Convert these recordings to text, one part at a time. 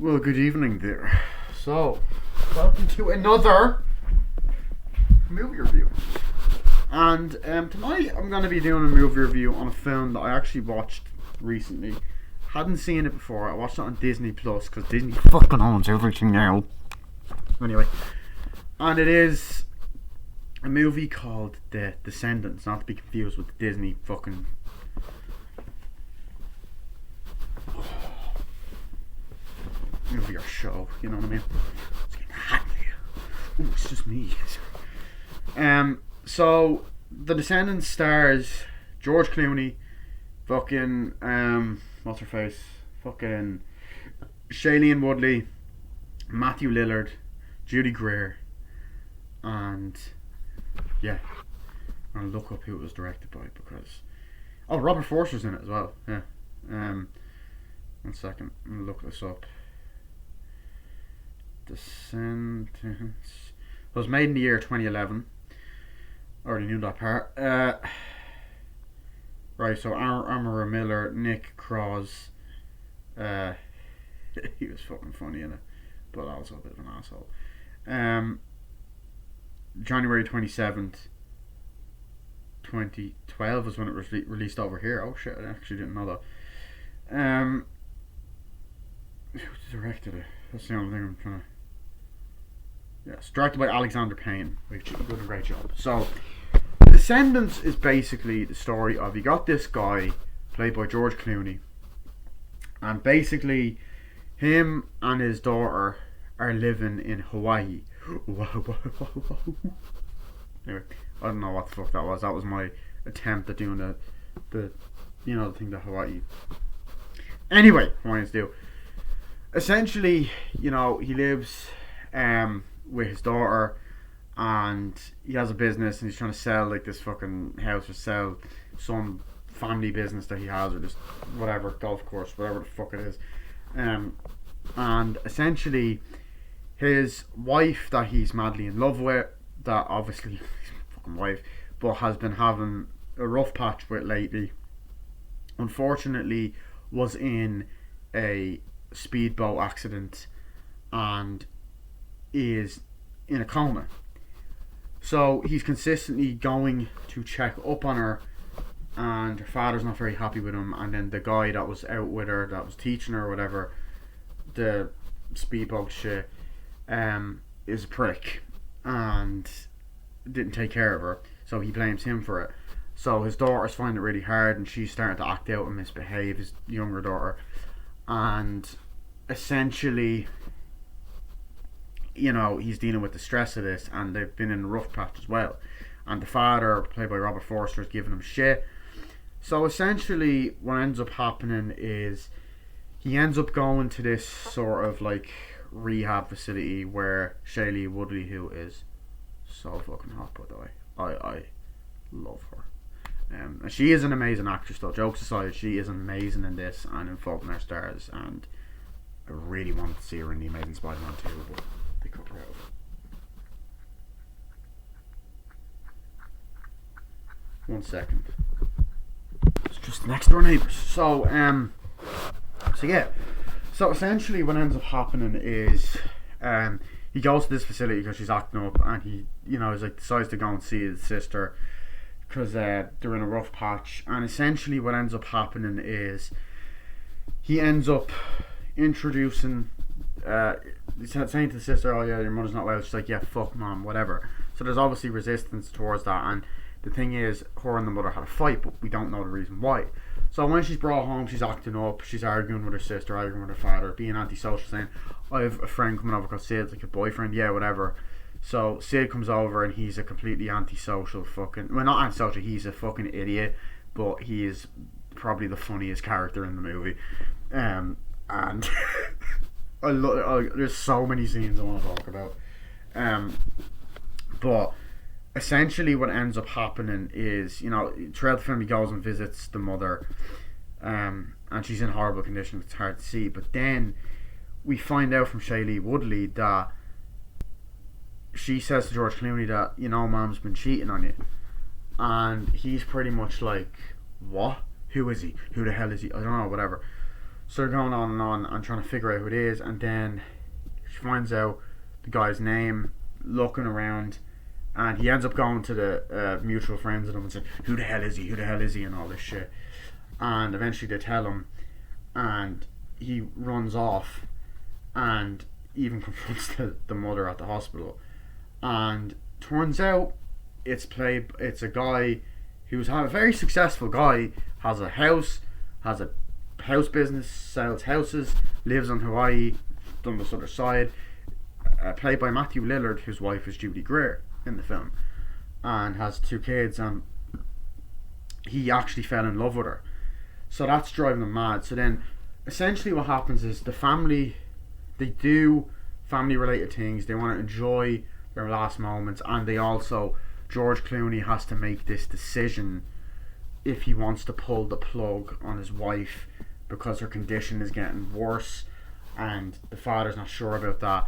Well, good evening there. So, welcome to another movie review. And tonight I'm going to be doing a movie review on a film that I actually watched recently. Hadn't seen it before. I watched it on Disney Plus because Disney fucking owns everything now. Anyway, and it is a movie called The Descendants, not to be confused with the Disney fucking movie or show, you know what I mean? It's getting hot in here. Ooh, it's just me. So The Descendants stars George Clooney, fucking what's her face? Fucking Shailene Woodley, Matthew Lillard, Judy Greer, and yeah, I'm gonna look up who it was directed by because Robert Forster's in it as well. Yeah. 1 second, I'm gonna look this up. Descendants. It was made in the year 2011. Already knew that part. Right, so Armour Miller, Nick Cross. He was fucking funny in it, but also a bit of an asshole. January 27th, 2012 was when it was released over here. Oh shit, I actually didn't know that. Who directed it? That's the only thing I'm trying to. Yes, directed by Alexander Payne, which he did a great job. So, Descendants is basically the story of, you got this guy played by George Clooney, and basically him and his daughter are living in Hawaii. Anyway, I don't know what the fuck that was. That was my attempt at doing the thing to Hawaii. Anyway, Hawaiians do. Essentially, he lives with his daughter, and he has a business, and he's trying to sell like this fucking house, or sell some family business that he has, or just whatever, golf course, whatever the fuck it is. And essentially his wife that he's madly in love with, that obviously his fucking wife, but has been having a rough patch with lately, unfortunately was in a speedboat accident and is in a coma. So he's consistently going to check up on her, and her father's not very happy with him, and then the guy that was out with her, that was teaching her or whatever, the speedboat shit, is a prick and didn't take care of her, so he blames him for it. So his daughter's finding it really hard, and she's starting to act out and misbehave, his younger daughter, and essentially he's dealing with the stress of this, and they've been in a rough patch as well, and the father, played by Robert Forster, is giving him shit. So essentially what ends up happening is he ends up going to this sort of like rehab facility where Shailene Woodley, who is so fucking hot by the way, I love her, and she is an amazing actress though, jokes aside, she is amazing in this and in Fault in Our Stars, and I really wanted to see her in The Amazing Spider-Man 2, but they cut her out. One second. It's just next door neighbours. So essentially what ends up happening is he goes to this facility because she's acting up, and he is like decides to go and see his sister because they're in a rough patch. And essentially what ends up happening is he ends up introducing saying to the sister, oh yeah, your mother's not well. She's like, yeah, fuck mom, whatever. So there's obviously resistance towards that, and the thing is, her and the mother had a fight, but we don't know the reason why. So when she's brought home, she's acting up, she's arguing with her sister, arguing with her father, being antisocial, saying, I have a friend coming over called Sid, like a boyfriend, yeah, whatever. So Sid comes over, and he's a completely antisocial fucking, well, not antisocial, he's a fucking idiot, but he is probably the funniest character in the movie. And there's so many scenes I want to talk about. But essentially what ends up happening is, throughout the film he goes and visits the mother, and she's in horrible condition, it's hard to see, but then we find out from Shailene Woodley that she says to George Clooney that, mom's been cheating on you, and he's pretty much like, what? Who is he? Who the hell is he? I don't know, whatever. So they're going on and trying to figure out who it is, and then she finds out the guy's name, looking around, and he ends up going to the mutual friends of them and saying, "Who the hell is he? Who the hell is he?" and all this shit. And eventually they tell him, and he runs off, and even confronts the mother at the hospital. And turns out it's a guy who's a very successful guy, has a house business, sells houses, lives in Hawaii, on this other side, played by Matthew Lillard, whose wife is Judy Greer in the film, and has 2 kids, and he actually fell in love with her. So that's driving them mad. So then essentially what happens is the family, they do family related things, they want to enjoy their last moments, and they also, George Clooney has to make this decision if he wants to pull the plug on his wife because her condition is getting worse, and the father's not sure about that,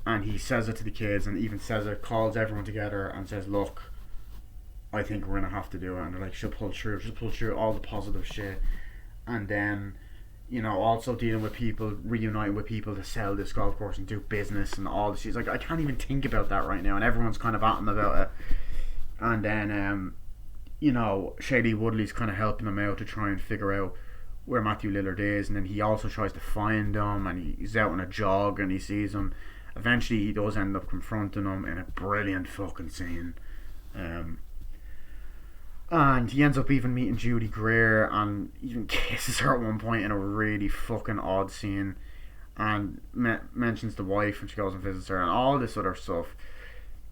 and he says it to the kids, and even says it, calls everyone together and says, "Look, I think we're gonna have to do it," and they're like, she'll pull through all the positive shit. And then, you know, also dealing with people, reuniting with people to sell this golf course and do business and all this. She's like, I can't even think about that right now, and everyone's kind of at him about it. And then you know, Shailene Woodley's kind of helping him out to try and figure out where Matthew Lillard is, and then he also tries to find him, and he's out on a jog and he sees him. Eventually he does end up confronting him in a brilliant fucking scene. And he ends up even meeting Judy Greer, and even kisses her at one point in a really fucking odd scene, and mentions the wife when she goes and visits her, and all this other stuff.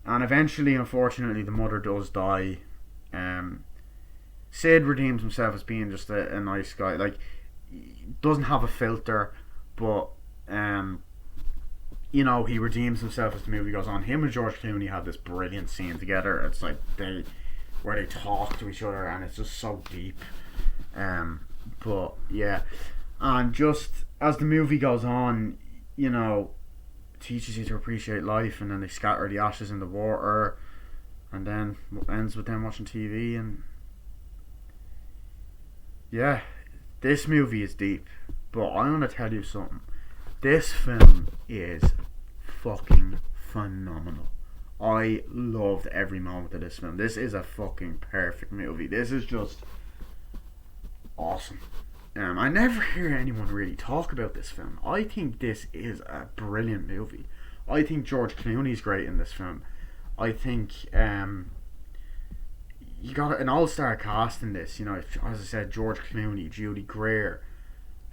And eventually, unfortunately, the mother does die. Sid redeems himself as being just a nice guy. Like, he doesn't have a filter, but you know, he redeems himself as the movie goes on. Him and George Clooney have this brilliant scene together. It's like where they talk to each other, and it's just so deep. But yeah, and just as the movie goes on, you know, teaches you to appreciate life, and then they scatter the ashes in the water, and then ends with them watching TV. And yeah, this movie is deep, but I'm gonna tell you something. This film is fucking phenomenal. I loved every moment of this film. This is a fucking perfect movie. This is just awesome. I never hear anyone really talk about this film. I think this is a brilliant movie. I think George Clooney's great in this film. I think you got an all-star cast in this. You know, as I said, George Clooney, Judy Greer,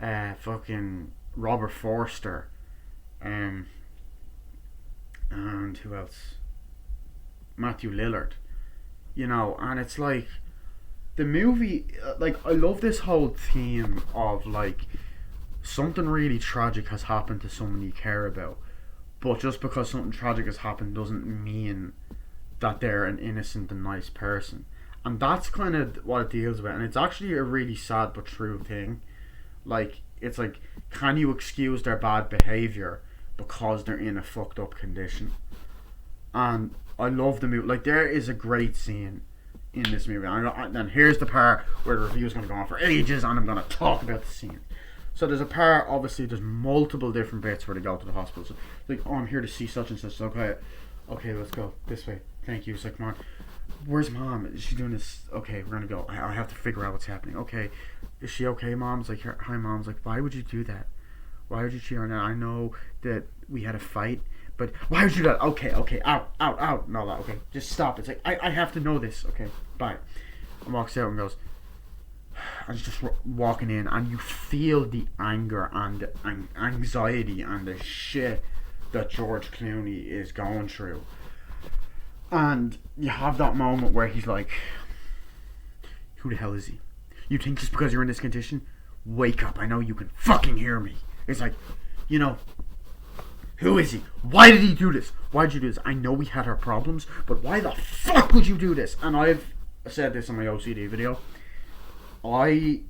fucking Robert Forster, and who else? Matthew Lillard. You know, and it's like, the movie, like, I love this whole theme of, like, something really tragic has happened to someone you care about, but just because something tragic has happened doesn't mean that they're an innocent and nice person. And that's kind of what it deals with, and it's actually a really sad but true thing. Like, it's like, can you excuse their bad behaviour because they're in a fucked up condition? And I love the movie. Like, there is a great scene in this movie, and here's the part where the review's going to go on for ages, and I'm going to talk about the scene. So there's a part, obviously there's multiple different bits where they go to the hospital. So like, oh, I'm here to see such and such. Okay, let's go this way, thank you. It's like, come on, where's mom? Is she doing this? Okay, we're gonna go. I have to figure out what's happening. Okay, is she okay? Mom's like, hi. Mom's like, why would you do that? Why would you cheat on that? I know that we had a fight, but why would you do that? Okay, out, and all that. Okay, just stop. It's like, I have to know this. Okay, bye. And walks out and goes, and it's just walking in, and you feel the anger and the anxiety and the shit that George Clooney is going through. And you have that moment where he's like, who the hell is he? You think just because you're in this condition? Wake up, I know you can fucking hear me. It's like, you know, who is he? Why did he do this? Why did you do this? I know we had our problems, but why the fuck would you do this? And I've said this on my OCD video. I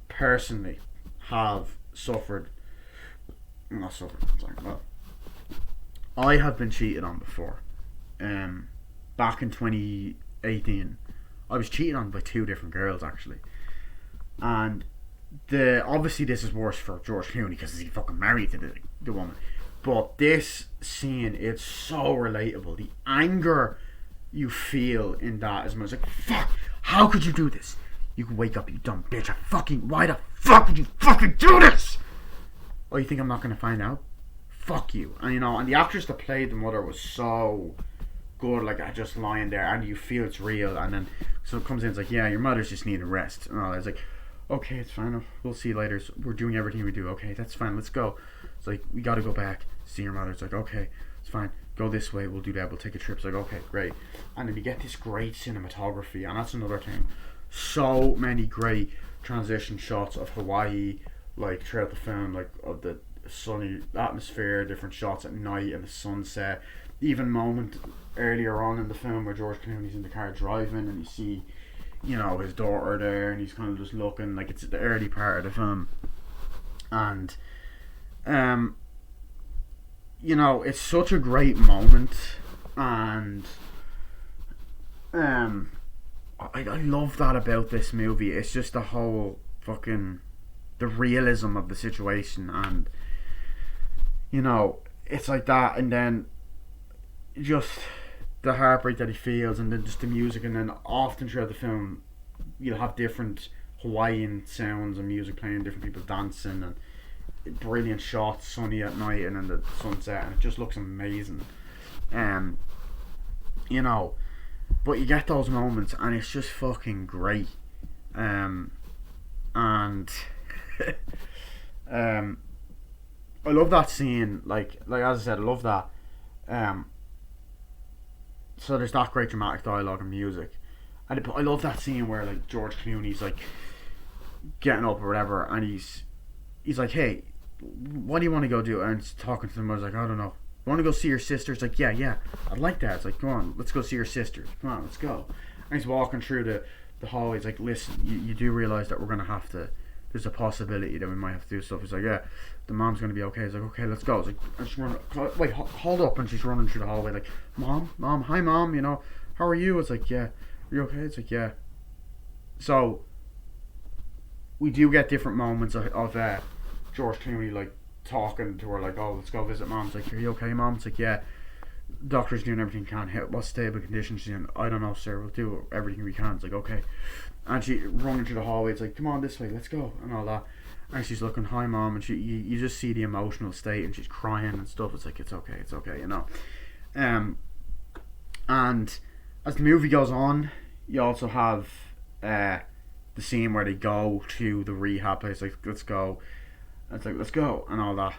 personally have I have been cheated on before. Back in 2018, I was cheated on by 2 different girls, actually. And obviously this is worse for George Clooney because he's fucking married to the woman. But this scene, it's so relatable. The anger you feel in that is much like, fuck, how could you do this? You could wake up, you dumb bitch. Why the fuck did you fucking do this? Oh, you think I'm not gonna find out? Fuck you. And and the actress that played the mother was so good, like just lying there, and you feel it's real. And then so it comes in, it's like, yeah, your mother's just needing rest. And all that. It's like, okay, it's fine. We'll see you later. So we're doing everything we do. Okay, that's fine. Let's go. It's like, we gotta go back, see your mother. It's like, okay, it's fine. Go this way. We'll do that. We'll take a trip. It's like, okay, great. And then you get this great cinematography, and that's another thing. So many great transition shots of Hawaii, like throughout the film, like of the sunny atmosphere, different shots at night and the sunset. Even moment earlier on in the film where George Clooney's in the car driving, and you see, his daughter there, and he's kind of just looking like it's the early part of the film, and it's such a great moment, and I love that about this movie. It's just the whole fucking the realism of the situation, and it's like that, and then just the heartbreak that he feels, and then just the music, and then often throughout the film you'll have different Hawaiian sounds and music playing, different people dancing, and brilliant shots, sunny at night, and then the sunset, and it just looks amazing. But you get those moments, and it's just fucking great. And I love that scene. Like as I said, I love that. So there's that great dramatic dialogue and music, and I love that scene where like George Clooney's like getting up or whatever, and he's like, hey, what do you want to go do? And he's talking to them. I was like, I don't know. You want to go see your sister? It's like, yeah, I'd like that. It's like, come on, let's go see your sister. Come on, let's go. And he's walking through the hallway. He's like, listen, you do realize that we're gonna have to. There's a possibility that we might have to do stuff. He's like, yeah, the mom's gonna be okay. He's like, okay, let's go. It's like, and she's running, wait, hold up, and she's running through the hallway like, mom, hi mom, how are you? It's like, yeah, are you okay? It's like, yeah. So we do get different moments of George Clooney like talking to her like, oh, let's go visit mom. It's like, are you okay, mom? It's like, yeah, doctor's doing everything he can. What stable condition she's in? I don't know, sir. We'll do everything we can. It's like, okay. And she running through the hallway. It's like, come on this way, let's go, and all that. And she's looking, hi mom, and you just see the emotional state, and she's crying and stuff. It's like, it's okay, And as the movie goes on, you also have the scene where they go to the rehab place. Like, let's go. And it's like, let's go, and all that.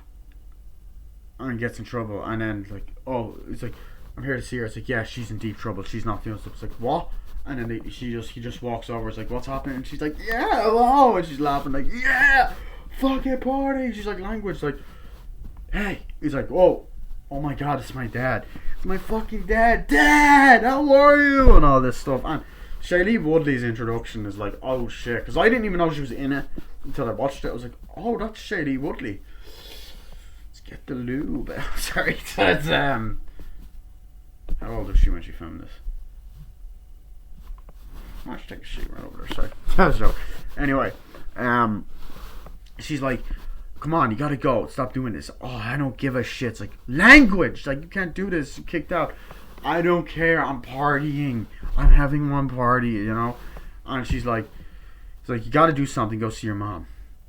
And he gets in trouble, and then like, oh, it's like, I'm here to see her. It's like, yeah, she's in deep trouble. She's not doing stuff. It's like, what? And then he just walks over. It's like, what's happening? And she's like, yeah, hello, and she's laughing like, yeah, fucking party. She's like, language, like, hey. He's like, oh my god, it's my dad. It's my fucking dad. How are you? And all this stuff. And Shailene Woodley's introduction is like, oh shit, because I didn't even know she was in it until I watched it. I was like, oh, that's Shailene Woodley. Let's get the lube. Sorry, that's how old was she when she filmed this? I should take a shit right over there. Sorry. So, anyway, she's like, come on, you gotta go. Stop doing this. Oh, I don't give a shit. It's like, language. Like, you can't do this. You're kicked out. I don't care. I'm partying. I'm having one party, And she's like, it's like, you gotta do something. Go see your mom.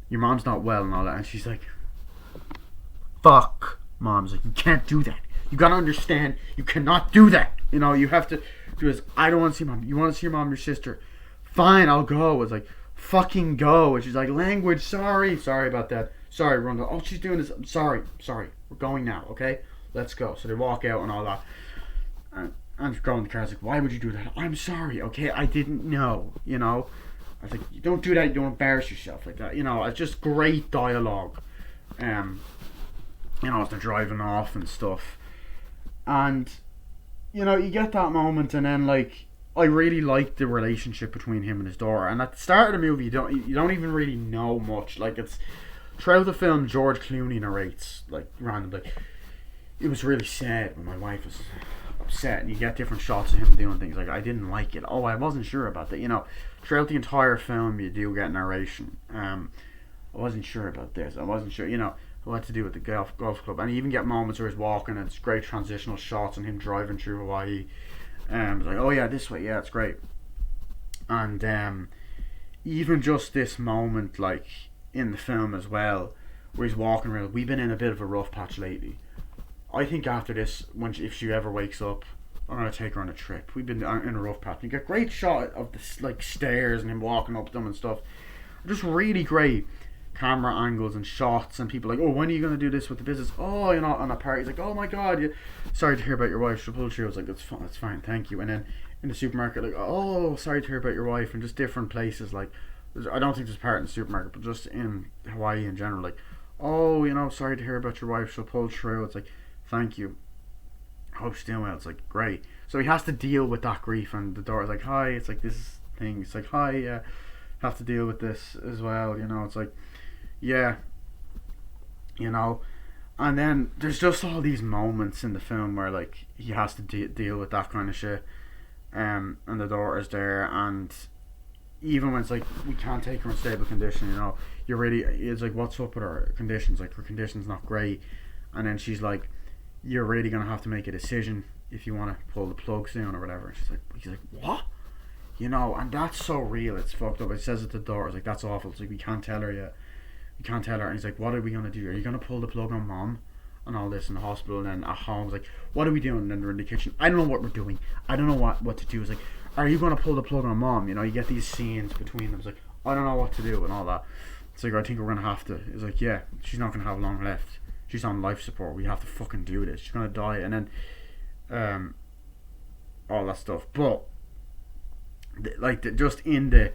Your mom's not well and all that. And she's like, fuck. Mom's like, you can't do that. You gotta understand. You cannot do that. You have to do this. I don't want to see mom. You want to see your mom, your sister? Fine, I'll go. It's like, fucking go. And she's like, language. Sorry about that. Sorry, Rhonda. Oh, she's doing this. I'm sorry. We're going now, okay? Let's go. So they walk out and all that. And I'm going in the car. I was like, why would you do that? I'm sorry, okay? I didn't know, I was like, you don't do that. You don't embarrass yourself like that. It's just great dialogue. As they're driving off and stuff. And, you get that moment, and then, like, I really like the relationship between him and his daughter. And at the start of the movie, you don't even really know much. Like, it's throughout the film, George Clooney narrates, like, randomly. It was really sad when my wife was upset, and you get different shots of him doing things like, I didn't like it. Oh, I wasn't sure about that. Throughout the entire film, you do get narration. I wasn't sure about this. I wasn't sure, what to do with the golf club. And you even get moments where he's walking and it's great transitional shots and him driving through Hawaii. It's like, oh yeah, this way, yeah, it's great. And even just this moment, like in the film as well, where he's walking around. We've been in a bit of a rough patch lately. I think after this, if she ever wakes up, I'm gonna take her on a trip. We've been in a rough patch. You get a great shot of the like stairs and him walking up them and stuff. Just really great camera angles and shots, and people like, oh, when are you gonna do this with the business? Oh, on a party. He's like, oh my god, sorry to hear about your wife. She'll pull through. I was like, it's fine, thank you. And then in the supermarket, like, oh, sorry to hear about your wife, and just different places. Like, I don't think there's a part in the supermarket, but just in Hawaii in general, like, oh, sorry to hear about your wife. She'll pull through. It's like, thank you. Hope she's doing well. It's like, great. So he has to deal with that grief, and the daughter's like, hi. It's like this thing. It's like, hi. Have to deal with this as well. It's like, yeah. And then there's just all these moments in the film where like he has to deal with that kind of shit. And the daughter's there, and even when it's like we can't take her in stable condition, it's like, what's up with her conditions? Like, her condition's not great. And then she's like, you're really gonna have to make a decision if you want to pull the plug soon or whatever. And he's like, what? And that's so real. It's fucked up. It says it to the daughter. It's like, that's awful. It's like, we can't tell her yet. We can't tell her. And he's like, what are we gonna do? Are you gonna pull the plug on mom? And all this in the hospital, and then at home, it's like, what are we doing? And then they're in the kitchen. I don't know what we're doing. I don't know what to do. It's like, are you gonna pull the plug on mom? You get these scenes between them. It's like, I don't know what to do and all that. It's like, I think we're gonna have to. It's like, yeah, she's not gonna have long left. She's on life support. We have to fucking do this. She's gonna die. And then, all that stuff. But just in the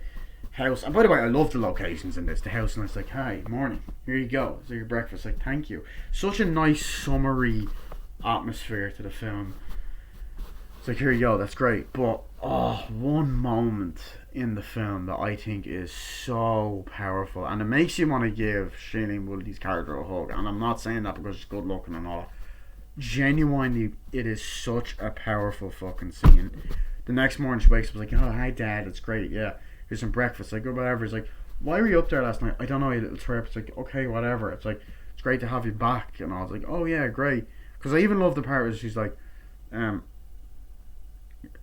house. And by the way, I love the locations in this. The house, and it's like, hi, morning. Here you go. So your breakfast. Like, thank you. Such a nice summery atmosphere to the film. It's like, here you go. That's great. But one moment in the film that I think is so powerful, and it makes you want to give Shailene Woodley's character a hug. And I'm not saying that because she's good looking and all. Genuinely, it is such a powerful fucking scene. The next morning she wakes up, like, oh, hi dad, it's great, yeah, here's some breakfast. Like, oh, whatever. It's like, why were you up there last night? I don't know, you little twerp. It's like, okay, whatever. It's like, it's great to have you back. And I was like, oh yeah, great. Because I even love the part where she's like,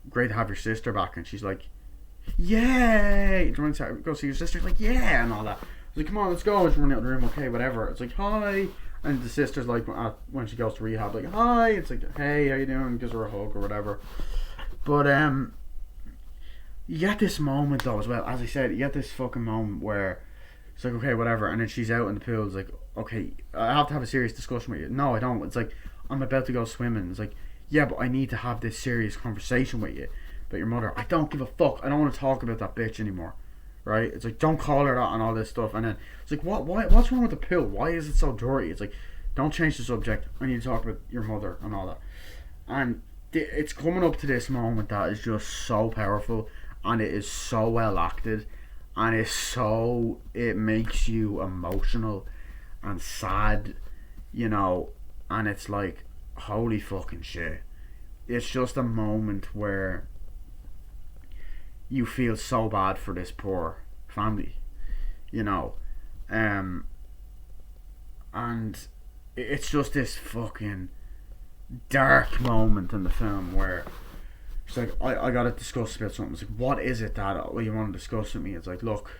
great to have your sister back. And she's like, yay, do you want to go see your sister? Like, yeah, and all that. I was like, come on, let's go. And she's running out of the room. Okay, whatever. It's like, hi. And the sister's like, when she goes to rehab, like, hi. It's like, hey, how you doing? Gives her a hug or whatever. But you get this moment though as well. As I said, you get this fucking moment where it's like, okay, whatever. And then she's out in the pool. It's like, okay, I have to have a serious discussion with you. No, I don't. It's like, I'm about to go swimming. It's like, yeah, but I need to have this serious conversation with you about your mother. I don't give a fuck. I don't want to talk about that bitch anymore. Right? It's like, don't call her that and all this stuff. And then it's like, what's wrong with the pool? Why is it so dirty? It's like, don't change the subject. I need to talk about your mother and all that. And it's coming up to this moment that is just so powerful, and it is so well acted, and it makes you emotional and sad, and it's like, holy fucking shit. It's just a moment where you feel so bad for this poor family, and it's just this fucking dark moment in the film where she's like, I gotta discuss about something. It's like, what is it that you want to discuss with me? It's like, look,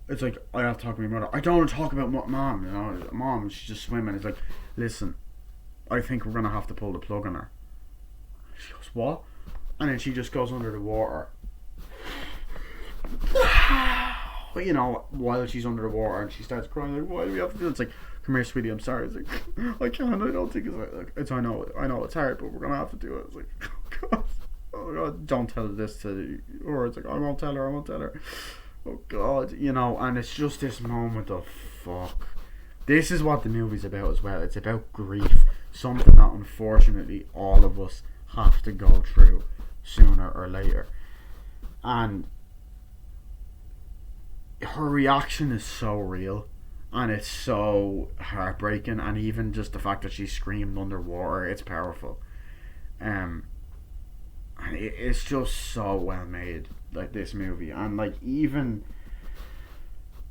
it's like, I have to talk to my mother. I don't want to talk about mom, mom, she's just swimming. It's like, listen, I think we're gonna have to pull the plug on her. She goes, what? And then she just goes under the water. But while she's under the water, and she starts crying, like, why do we have to do it? It's like, come here, sweetie, I'm sorry. It's like, I can't, I don't think I know it's hard, but we're gonna have to do it. It's like, oh god, don't tell this to or it's like, I won't tell her. Oh god, and it's just this moment of fuck. This is what the movie's about as well. It's about grief, something that unfortunately all of us have to go through sooner or later. And her reaction is so real, and it's so heartbreaking, and even just the fact that she screamed underwater, it's powerful. And it's just so well made, like, this movie. And like, even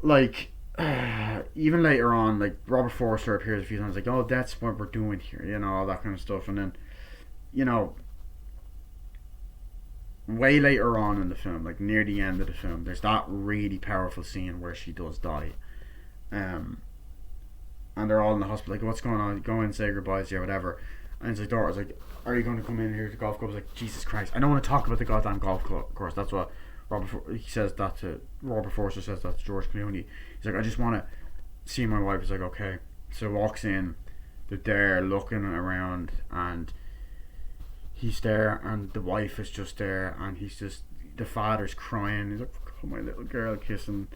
like even later on, like Robert Forster appears a few times, like, oh, that's what we're doing here, you know, all that kind of stuff. And then, you know, way later on in the film, like near the end of the film, there's that really powerful scene where she does die. Um, and they're all in the hospital, like, what's going on? Go in, say goodbyes, yeah, whatever. And his like, daughter's like, are you going to come in here to the golf club? I was like, Jesus Christ, I don't want to talk about the goddamn golf course. That's what he says that to Robert Forster says that to George Clooney. He's like, I just want to see my wife. He's like, okay. So walks in, they're there looking around, and he's there, and the wife is just there, and he's just, the father's crying. He's like, oh, my little girl kissing.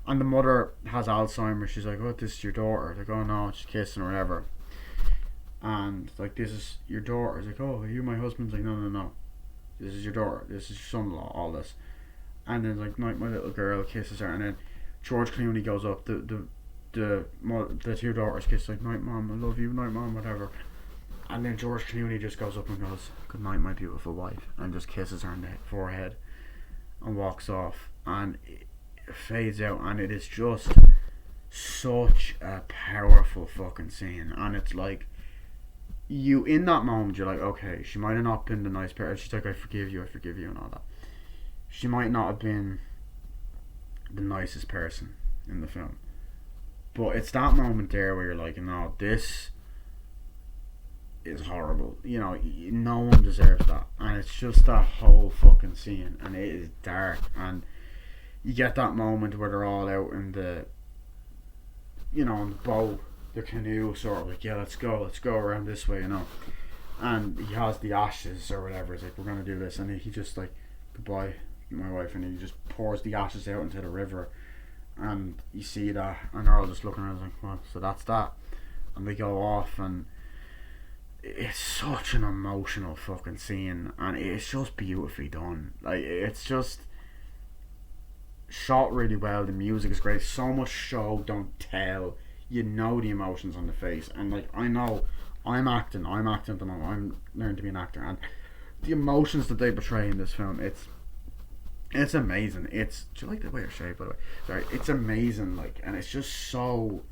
And the mother has Alzheimer's. She's like, oh, this is your daughter. Like, oh no, she's kissing or whatever. And like, this is your daughter. He's like, oh, are you my husband? He's like, no, no, no. This is your daughter. This is your son-in-law. All this. And then like, night, my little girl kisses her, and then George Clooney goes up. The two daughters kiss, like, night, mom, I love you, night, mom, whatever. And then George Clooney just goes up and goes, good night, my beautiful wife, and just kisses her on the forehead and walks off. And it fades out, and it is just such a powerful fucking scene. And it's like, you, in that moment, you're like, okay, she might have not been the nice person. She's like, I forgive you, and all that. She might not have been the nicest person in the film, but it's that moment there where you're like, no, this is horrible. You know, no one deserves that. And it's just that whole fucking scene, and it is dark. And you get that moment where they're all out in the, you know, on the boat, the canoe, sort of like, yeah, let's go around this way, you know. And he has the ashes or whatever. He's like, we're gonna do this, and he just like, goodbye, my wife, and he just pours the ashes out into the river. And you see that, and they're all just looking around like, well, so that's that. And they go off, and it's such an emotional fucking scene, and it's just beautifully done. Like, it's just shot really well. The music is great. So much show, don't tell. You know the emotions on the face, and like, I know I'm acting at the moment. I'm learning to be an actor, and the emotions that they portray in this film, it's amazing. Do you like the way I shave, by the way? Sorry, it's amazing, like, and it's just so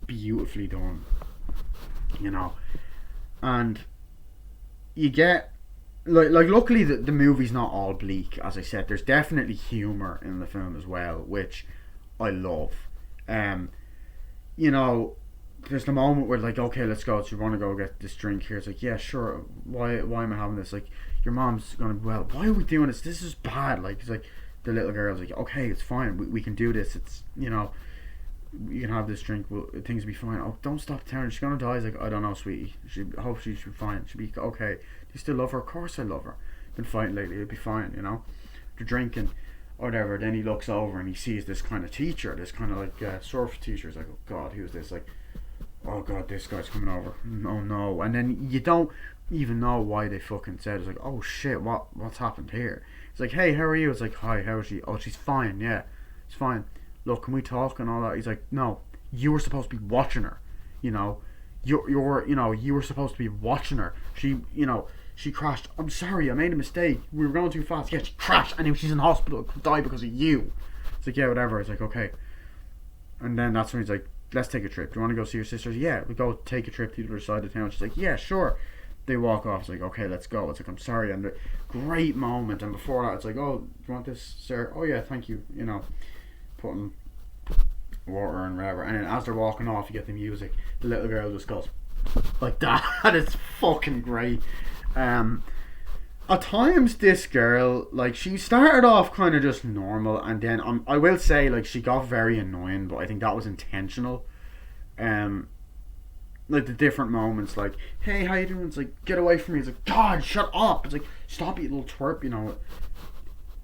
beautifully done, you know. And you get like luckily the movie's not all bleak. As I said, there's definitely humor in the film as well, which I love. You know, there's the moment where like, okay, let's go. So you want to go get this drink here? It's like, yeah, sure. Why am I having this? Like, your mom's gonna, well, why are we doing this? This is bad. Like, it's like, the little girl's like, okay, it's fine. We can do this. It's, you know, you can have this drink. Things will be fine. Oh, don't stop telling her she's gonna die. He's like, I don't know, sweetie. I hope she'll be fine. She'll be okay. Do you still love her? Of course I love her. Been fighting lately. It'll be fine. You know, they're drinking or whatever. Then he looks over and he sees this kind of teacher, this kind of like surf teacher. He's like, oh god, who's this? Like, oh god, this guy's coming over. Oh no. And then you don't even know why they fucking said it. It's like, oh shit, what's happened here? It's like, hey, how are you? It's like, hi, how is she? Oh, she's fine. Yeah, it's fine. Look, can we talk and all that? He's like, no, you were supposed to be watching her. You know, you were supposed to be watching her. She, you know, she crashed. I'm sorry, I made a mistake. We were going too fast. Yeah, she crashed, and she's in hospital. Could die because of you. It's like, yeah, whatever. It's like, okay. And then that's when he's like, let's take a trip. Do you want to go see your sisters? Yeah, we go take a trip to the other side of town. She's like, yeah, sure. They walk off. It's like, okay, let's go. It's like, I'm sorry. And the great moment. And before that, it's like, oh, do you want this, sir? Oh yeah, thank you. You know, putting water and whatever. And then as they're walking off, you get the music. The little girl just goes like that. It's fucking great. At times this girl, like, she started off kind of just normal, and then I will say, like, she got very annoying, but I think that was intentional. Like the different moments, like, hey, how you doing? It's like, get away from me. It's like, God, shut up. It's like, stop, you little twerp, you know,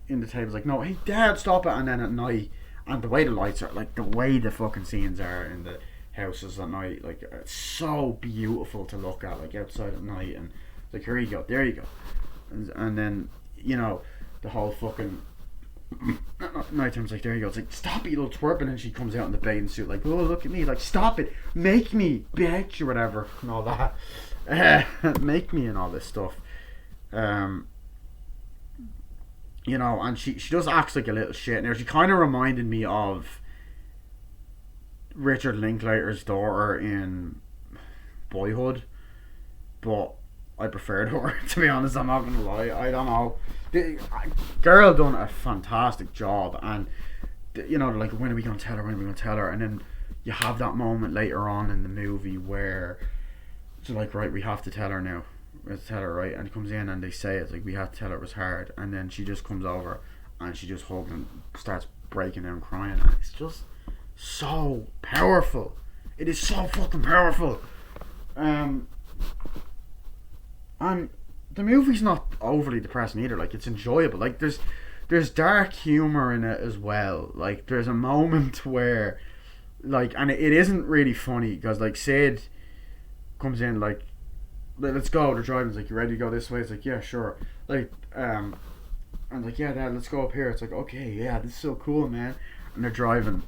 in the table. It's like, no, hey dad, stop it. And then at night, and the way the lights are, like, the way the fucking scenes are in the houses at night, like, it's so beautiful to look at, like, outside at night. And it's like, here you go, there you go. And then, you know, the whole fucking night time's like, there you go. It's like, stop it, you little twerp. And then she comes out in the bathing suit, like, oh, look at me, like, stop it, make me, bitch, or whatever, and all that. Make me, and all this stuff. you know, and she just acts like a little shit. Now she kind of reminded me of Richard Linklater's daughter in Boyhood, but I preferred her. To be honest, I'm not gonna lie. I don't know. The girl done a fantastic job, and you know, like, when are we gonna tell her? When are we gonna tell her? And then you have that moment later on in the movie where it's like, right, we have to tell her now. We have to tell her, right? And it comes in and they say it's like, we have to tell her it was hard, and then she just comes over and she just hugs and starts breaking down crying, and it's just so powerful. It is so fucking powerful. And the movie's not overly depressing either. Like, it's enjoyable. Like, there's dark humor in it as well. Like, there's a moment where, like, and it isn't really funny because, like, Sid comes in like, let's go. They're driving. It's like, you ready to go this way? It's like, yeah, sure. Like, and like, yeah, Dad, let's go up here. It's like, okay, yeah, this is so cool, man. And they're driving,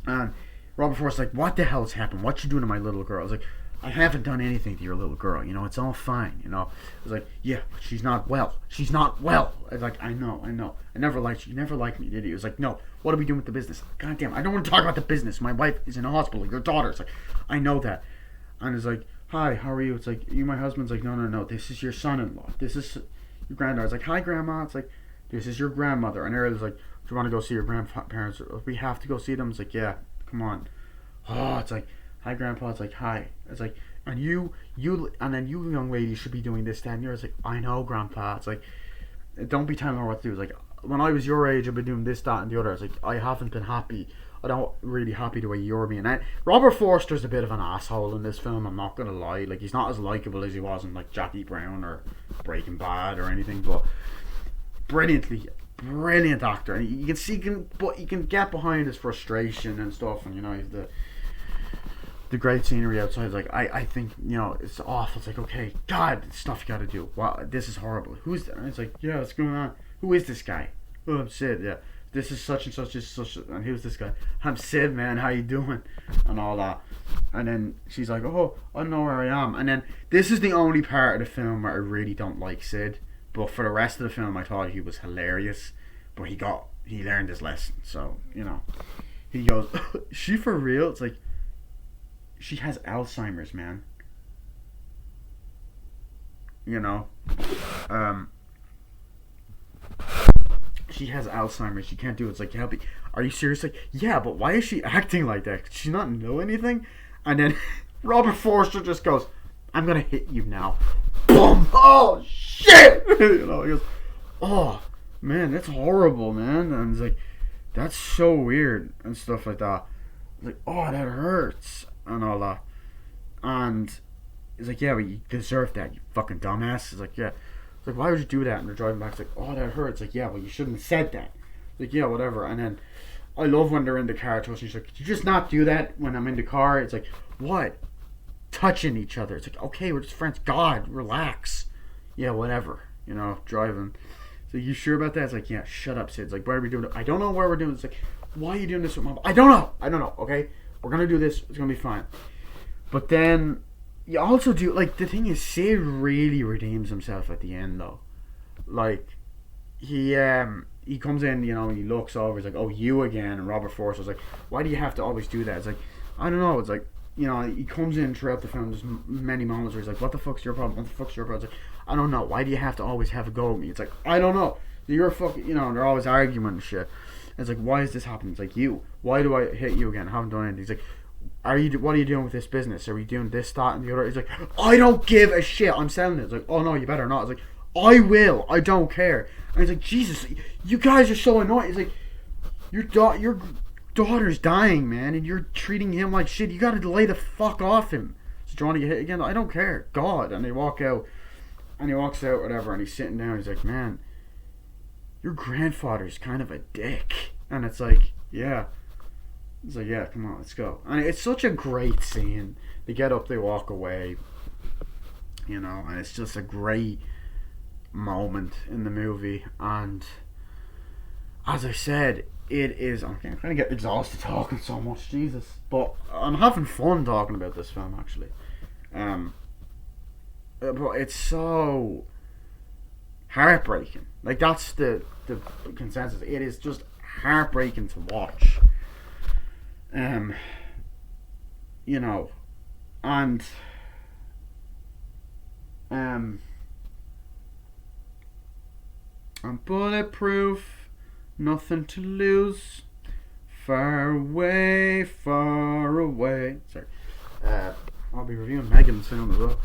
and Robert Forst's like, what the hell's happened? What you doing to my little girl? I was like, I haven't done anything to your little girl. You know, it's all fine. You know, I was like, yeah, but she's not well. She's not well. I was like, I know. I never liked you. You never liked me, did you? He was like, no. What are we doing with the business? God damn, I don't want to talk about the business. My wife is in a hospital. Your daughter. It's like, I know that. And it's like, hi, how are you? It's like, you my husband's like, no. This is your son-in-law. This is your granddaughter. It's like, hi, grandma. It's like, this is your grandmother. And Ariel's like, do you want to go see your grandparents? We have to go see them. It's like, yeah, come on. Oh, it's like, hi, grandpa. It's like, hi. It's like, and you, and then you, young lady, should be doing this, that, and yours. Like, I know, grandpa. It's like, don't be telling her what to do. It's like, when I was your age, I've been doing this, that, and the other. It's like, I haven't been happy. I don't really happy the way you're being. And Robert Forster's a bit of an asshole in this film. I'm not gonna lie. Like, he's not as likable as he was in, like, Jackie Brown or Breaking Bad or anything. But brilliant actor, and you can see, but you can get behind his frustration and stuff. And you know, he's the great scenery outside. Like, I think, you know, it's awful. It's like, okay, God, it's stuff you gotta do. Wow, this is horrible. Who's that? And it's like, yeah, what's going on? Who is this guy? Oh, I'm Sid. Yeah, this is such and such. And who's this guy? I'm Sid, man. How you doing? And all that. And then she's like, oh, I don't know where I am. And then this is the only part of the film where I really don't like Sid. But for the rest of the film, I thought he was hilarious. But he learned his lesson. So, you know, he goes, is she for real? It's like, she has Alzheimer's, man. You know, she has Alzheimer's. She can't do it. It's like, help me. Are you serious? Like, yeah, but why is she acting like that? Does she not know anything? And then Robert Forster just goes, I'm gonna hit you now. Boom! Oh shit! You know, he goes, oh man, that's horrible, man. And it's like, that's so weird and stuff like that. It's like, oh, that hurts and all that. And he's like, yeah, but you deserve that, you fucking dumbass. It's like, yeah. It's like, why would you do that? And they're driving back. It's like, oh, that hurts. It's like, yeah, well, you shouldn't have said that. It's like, yeah, whatever. And then I love when they're in the car touching. She's like, could you just not do that when I'm in the car? It's like, what? Touching each other. It's like, okay, we're just friends. God, relax. Yeah, whatever. You know, driving. So you sure about that? It's like, yeah, shut up, Sid. It's like, why are we doing it? I don't know why we're doing it. It's like, why are you doing this with Mom? I don't know, okay? We're going to do this. It's going to be fine. But then you also do, like, the thing is, Sid really redeems himself at the end, though. Like, he comes in, you know, and he looks over. He's like, oh, you again. And Robert Forster's like, why do you have to always do that? It's like, I don't know. It's like, you know, he comes in throughout the film. There's many moments where he's like, what the fuck's your problem? What the fuck's your problem? It's like, I don't know. Why do you have to always have a go at me? It's like, I don't know. You're fucking, you know, and they're always arguing and shit. And it's like, why is this happening? It's like, you. Why do I hit you again? I haven't done anything. He's like, what are you doing with this business? Are we doing this, that, and the other? He's like, I don't give a shit. I'm selling it. It's like, oh no, you better not. It's like, I will. I don't care. And he's like, Jesus, you guys are so annoying. He's like, your daughter's dying, man, and you're treating him like shit. You gotta lay the fuck off him. So do you want to get hit again? I don't care. God. And they walk out, and he walks out, whatever, and he's sitting down. He's like, man, your grandfather's kind of a dick. And it's like, yeah. It's like, yeah, come on, let's go. And it's such a great scene. They get up, they walk away, you know, and it's just a great moment in the movie. And as I said, it is, I'm kind of get exhausted talking so much, Jesus, but I'm having fun talking about this film, actually. But it's so heartbreaking. Like that's the consensus. It is just heartbreaking to watch. You know, and I'm bulletproof, nothing to lose. Far away, far away. Sorry. I'll be reviewing Megan soon as well.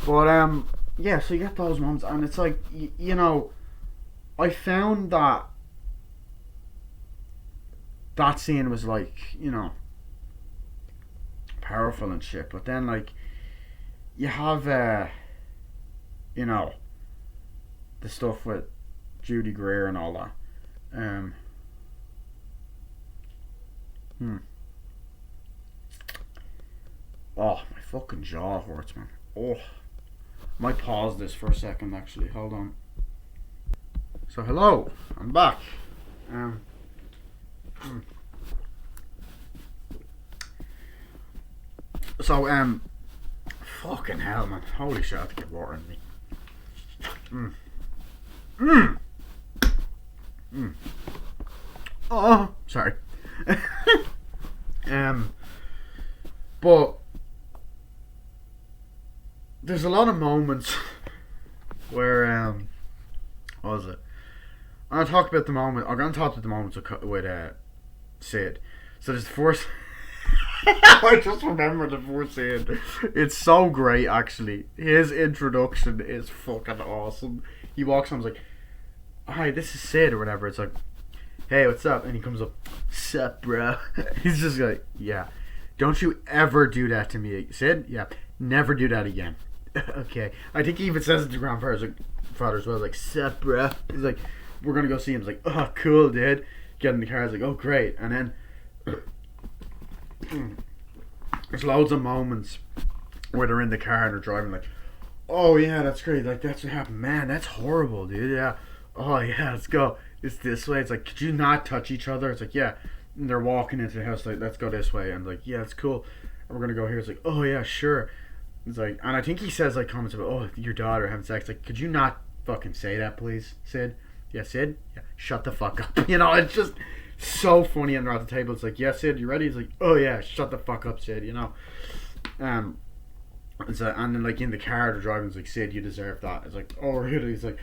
But yeah, so you get those moments, and it's like you know, I found that scene was like, you know, powerful and shit. But then like you have you know, the stuff with Judy Greer and all that. Oh, my fucking jaw hurts, man. Oh, might pause this for a second. Actually, hold on. So hello, I'm back. So fucking hell, man. Holy shit, I have to get water in me. Oh, sorry. But there's a lot of moments where what was it? I'm gonna talk about the moment. I'm gonna talk about the moments with Sid. So there's the first. I just remember the first scene. It's so great, actually. His introduction is fucking awesome. He walks on, and is like, "Hi, this is Sid," or whatever. It's like, "Hey, what's up?" And he comes up, "Sup, bro?" He's just like, "Yeah, don't you ever do that to me, Sid? Yeah, never do that again." Okay. I think he even says it to grandfather as well. Like, "Sup, bro?" He's like, "We're gonna go see him." He's like, "Oh, cool, dude." Get in the car. He's like, "Oh, great." And then there's loads of moments where they're in the car and they're driving like, "Oh yeah, that's great, like that's what happened, man, that's horrible, dude, yeah, oh yeah, let's go, it's this way." It's like, "Could you not touch each other?" It's like, "Yeah." And they're walking into the house like, "Let's go this way." And like, "Yeah, it's cool, and we're gonna go here." It's like, "Oh yeah, sure." It's like, and I think he says like comments about, "Oh, your daughter having sex." Like, "Could you not fucking say that, please, Sid?" "Yeah, Sid, yeah, shut the fuck up." You know, it's just so funny. And they're at the table. It's like, "Yeah, Sid, you ready?" He's like, "Oh yeah, shut the fuck up, Sid." You know. So, and then like in the car they're driving. It's like, "Sid, you deserve that." It's like, "Oh really?" He's like,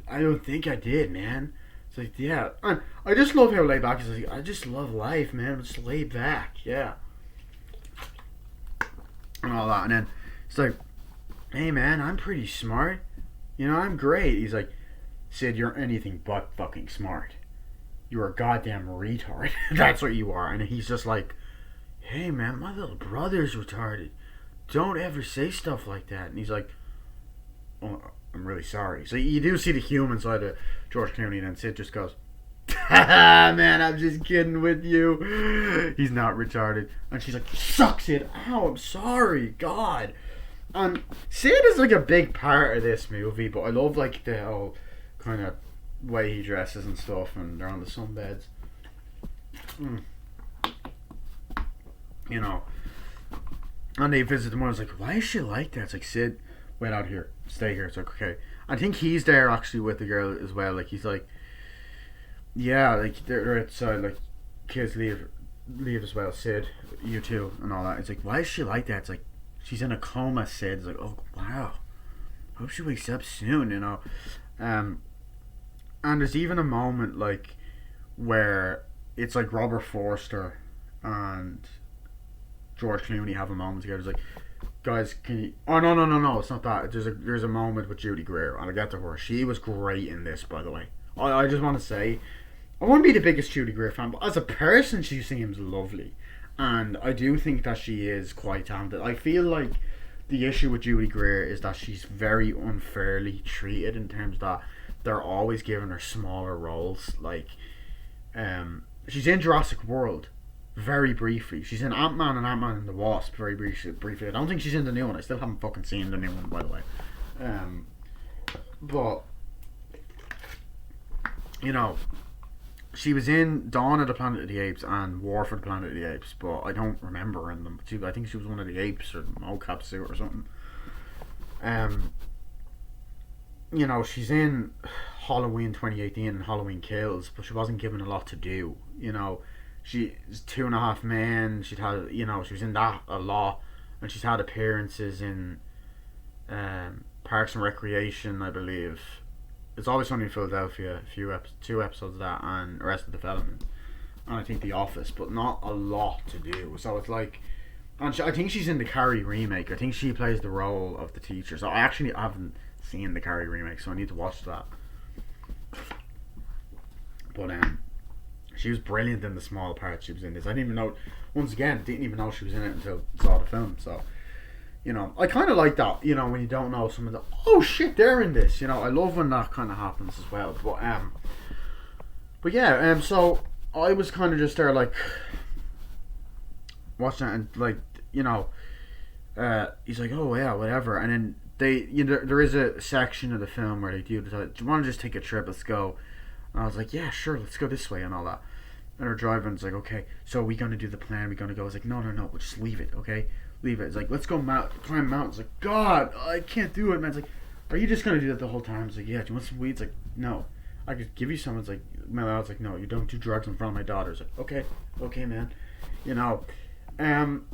"I don't think I did, man." It's like, "Yeah." And I just love how laid back he's like, "I just love life, man. I'm just laid back, yeah." And all that. And then it's like, "Hey man, I'm pretty smart. You know, I'm great." He's like, "Sid, you're anything but fucking smart. You're a goddamn retard." That's what you are. And he's just like, "Hey man, my little brother's retarded. Don't ever say stuff like that." And he's like, "Oh, I'm really sorry." So you do see the human side of George Clooney, and then Sid just goes, "Ha man, I'm just kidding with you. He's not retarded." And she's like, "Suck, Sid. Ow, I'm sorry, God." And Sid is like a big part of this movie, but I love like the whole kind of way he dresses and stuff, and they're on the sunbeds. You know, and they visit the mother. It's like, "Why is she like that?" It's like, "Sid, wait out here, stay here." It's like, "Okay." I think he's there actually with the girl as well. Like he's like, "Yeah, like they're outside. Like kids leave as well. Sid, you too, and all that." It's like, "Why is she like that?" It's like, "She's in a coma." Sid. It's like, "Oh wow, hope she wakes up soon." You know, and there's even a moment like where it's like Robert Forster and George Clooney have a moment together. It's like, "Guys, can you..." Oh no, it's not that. There's a moment with Judy Greer, and I'll get to her. She was great in this, by the way. I just want to say, I wouldn't be the biggest Judy Greer fan, but as a person, she seems lovely, and I do think that she is quite talented. I feel like the issue with Judy Greer is that she's very unfairly treated in terms that they're always giving her smaller roles. Like, she's in Jurassic World very briefly. She's in Ant-Man and Ant-Man and the Wasp very briefly. I don't think she's in the new one. I still haven't fucking seen the new one, by the way. But you know, she was in Dawn of the Planet of the Apes and War for the Planet of the Apes, but I don't remember her in them. I think she was one of the apes or mocap suit or something. you know, she's in Halloween 2018 and Halloween Kills, but she wasn't given a lot to do. You know, she's Two and a Half Men. She'd had, you know, she was in that a lot, and she's had appearances in Parks and Recreation, I believe. It's Always Sunny in Philadelphia. Two episodes of that, and Arrested Development, and I think The Office, but not a lot to do. So it's like, and I think she's in the Carrie remake. I think she plays the role of the teacher. So I actually haven't seen the Carrie remake, so I need to watch that. But she was brilliant in the small part she was in this. I didn't even know. Once again, didn't even know she was in it until I saw the film. So, you know, I kind of like that. You know, when you don't know someone that, oh shit, they're in this. You know, I love when that kind of happens as well. But yeah, so I was kind of just there like watching it, and like, you know, he's like, oh yeah, whatever, and then there is a section of the film where they do you want to just take a trip, let's go. And I was like, yeah, sure, let's go this way and all that. And our driver was like, okay, so we're going to do the plan, we're going to go. I was like, no, we'll just leave it, okay? Leave it. It's like, let's go climb mountains. Like, God, I can't do it, man. It's like, are you just going to do that the whole time? It's like, yeah, do you want some weed? It's like, no. I could give you some. It's like, my dad's like, no, you don't do drugs in front of my daughter. It's like, okay, man. You know, and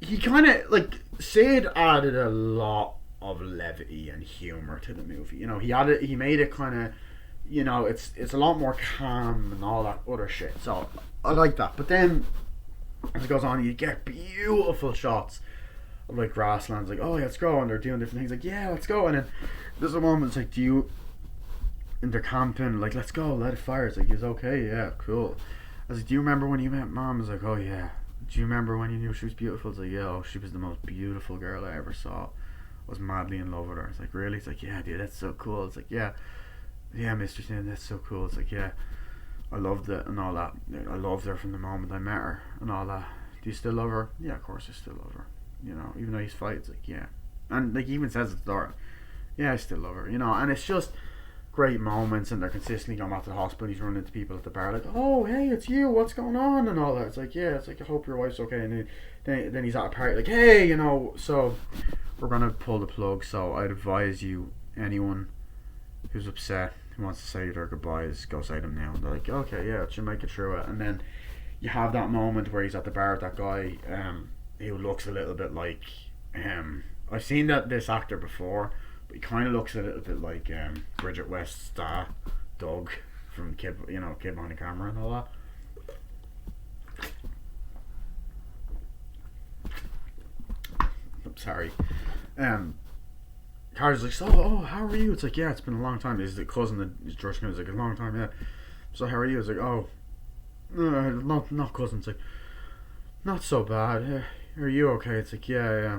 he kind of, like, Sid added a lot of levity and humor to the movie. You know, he made it kind of, you know, it's a lot more calm and all that other shit. So I like that. But then as it goes on, you get beautiful shots of like grasslands. Like, oh yeah, let's go, and they're doing different things. Like, yeah, let's go. And then there's a moment. It's like, and they're camping. Like, let's go, light a fire. It's like, it's okay, yeah, cool. I was like, do you remember when you met Mom? I was like, oh yeah. Do you remember when you knew she was beautiful? It's like, yeah, oh, she was the most beautiful girl I ever saw. I was madly in love with her. It's like, really? It's like, yeah, dude, that's so cool. It's like, yeah, Mr. Sin, that's so cool. It's like, yeah, I loved it and all that. I loved her from the moment I met her and all that. Do you still love her? Yeah, of course I still love her. You know, even though he's fighting, it's like, yeah. And like, he even says it to Dora. Yeah, I still love her. You know, and it's just great moments, and they're consistently going back to the hospital. He's running into people at the bar like, oh, hey, it's you, what's going on, and all that. It's like, yeah, it's like, I hope your wife's okay. And then he's at a party like, hey, you know, so we're going to pull the plug. So I'd advise you, anyone who's upset, who wants to say their goodbyes, go say them now. And they're like, okay, yeah, she'll make it through it. And then you have that moment where he's at the bar with that guy who looks a little bit like I've seen this actor before, but he kind of looks a little bit like Bridget West's dad, Doug, from Kid Behind the Camera and all that. I'm sorry. Carter's like, so, how are you? It's like, yeah, it's been a long time. He's the cousin that he's George Clooney's like, a long time, yeah. So how are you? It's like, oh, not cousin. It's like, not so bad. Yeah. Are you okay? It's like, yeah.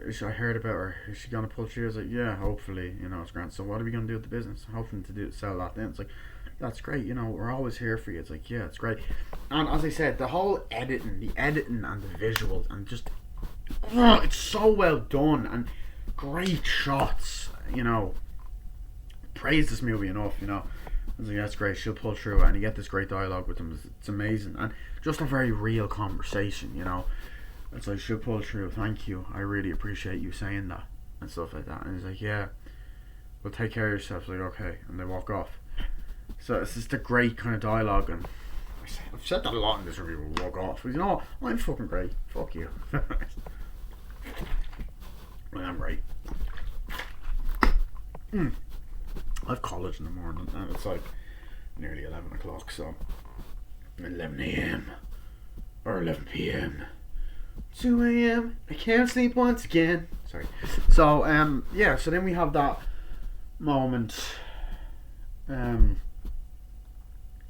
I heard about her. Is she gonna pull through? It's like, yeah, hopefully, it's grand. So what are we gonna do with the business? Hoping to sell that then. It's like, that's great. We're always here for you. It's like, yeah, it's great. And as I said, the whole editing and the visuals, and just, it's so well done and great shots. Praise this movie enough. I was like, that's great. She'll pull through it, and you get this great dialogue with them. It's amazing, and just a very real conversation. It's like, she'll pull through. Thank you. I really appreciate you saying that and stuff like that. And he's like, yeah, well, take care of yourself. It's like, okay, and they walk off. So it's just a great kind of dialogue, and I've said that a lot in this review. We'll walk off. I'm fucking great. Fuck you. I'm great. I have college in the morning, and it's like nearly 11 o'clock, so 11 a.m. or 11 p.m. 2 a.m. I can't sleep once again. Sorry. So so then we have that moment. And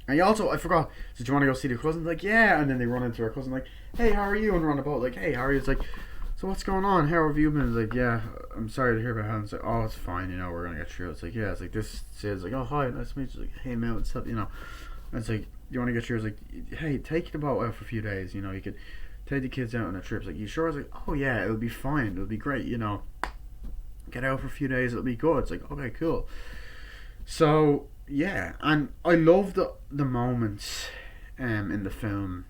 you also, I forgot, did you want to go see the cousin? Like, yeah. And then they run into her cousin like, hey, how are you? And we're on the boat like, hey, how are you? It's like, so what's going on? How have you been? It's like, yeah, I'm sorry to hear about how. It's like, oh, it's fine, we're gonna get through. It's like, yeah, it's like, this Sid's like, oh, hi, nice to meet you. It's like, hey, man, what's up? And it's like, you want to get through? It's like, hey, take the boat out for a few days. You could take the kids out on a trip. It's like, you sure? I was like, oh yeah, it'll be fine. It'll be great. Get out for a few days. It'll be good. It's like, okay, cool. So yeah, and I love the moments in the film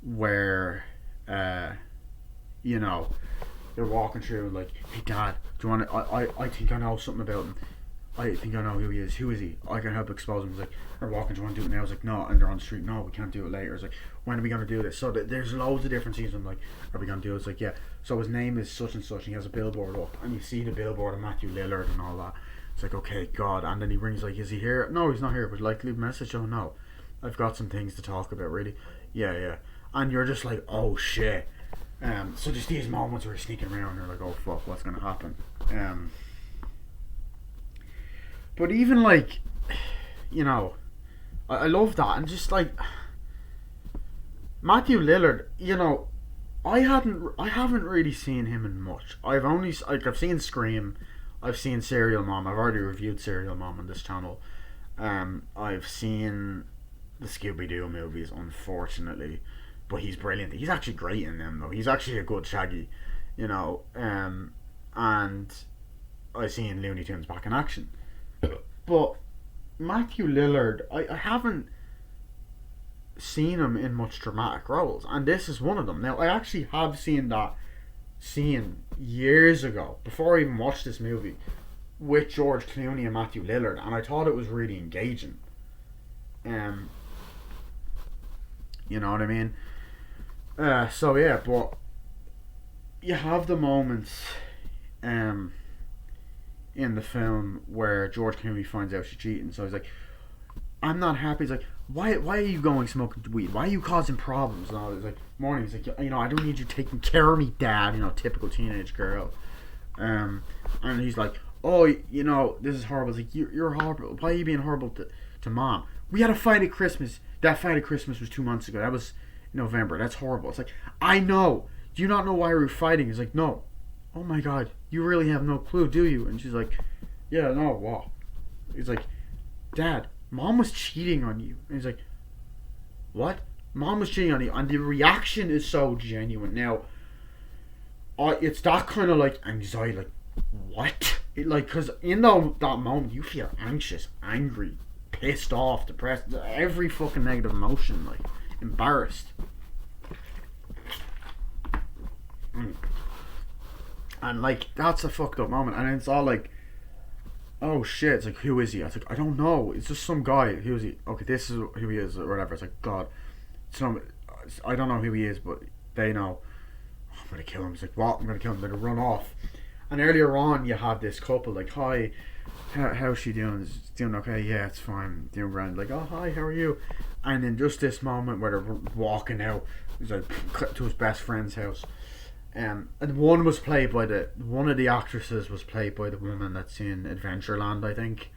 where they're walking through like, hey dad, do you want to, I think I know something about him. I think I know who he is. Who is he? I can help expose him. He's like, they're walking, do you want to do it now? I was like, no. And they're on the street, no, we can't do it later. It's like, when are we going to do this? So there's loads of different scenes. I'm like, are we going to do it? It's like, yeah. So his name is such and such, and he has a billboard up, and you see the billboard of Matthew Lillard and all that. It's like, okay, God. And then he rings, like, is he here? No, he's not here. But like, leave a message. Oh no, I've got some things to talk about. Really? Yeah. And you're just like, oh shit. So just these moments where you're sneaking around, and you're like, oh fuck, what's gonna happen? But even like, you know, I love that, and just like Matthew Lillard, you know, I haven't really seen him in much. I've seen Scream, I've seen Serial Mom. I've already reviewed Serial Mom on this channel. I've seen the Scooby Doo movies, unfortunately, but he's brilliant. He's actually great in them, though. He's actually a good Shaggy, you know. And I've seen Looney Tunes back in action. But Matthew Lillard, I haven't seen him in much dramatic roles, and this is one of them. Now, I actually have seen that scene years ago, before I even watched this movie, with George Clooney and Matthew Lillard, and I thought it was really engaging. You know what I mean? So yeah, but you have the moments in the film where George Clooney finds out she's cheating. So he's like, I'm not happy. He's like, why are you going smoking weed? Why are you causing problems? And all. He's like, morning. He's like, you know, I don't need you taking care of me, Dad. You know, typical teenage girl. And he's like, oh, you know, this is horrible. It's like, you're horrible. Why are you being horrible to Mom? We had a fight at Christmas. That fight at Christmas was 2 months ago. That was November. That's horrible. It's like, I know. Do you not know why we were fighting? He's like, no. Oh my God, you really have no clue, do you? And she's like, yeah, no, what? He's like, Dad, Mom was cheating on you. And he's like, what? Mom was cheating on you. And the reaction is so genuine. Now, it's that kind of like anxiety, like, what? Because in that moment, you feel anxious, angry, pissed off, depressed, every fucking negative emotion, like, embarrassed. And like, that's a fucked up moment. And it's all like, oh shit, it's like, who is he? I was like, I don't know, it's just some guy. Who is he? Okay, this is who he is, or whatever. It's like, God, I don't know who he is, but they know. Oh, I'm gonna kill him. It's like, what? I'm gonna kill him. I'm gonna run off. And earlier on, you have this couple like, hi, how's she doing? Is she doing okay? Yeah, it's fine, doing grand. Like, oh hi, how are you? And then just this moment where they're walking out, he's like to his best friend's house. And one of the actresses was played by the woman that's in Adventureland, I think.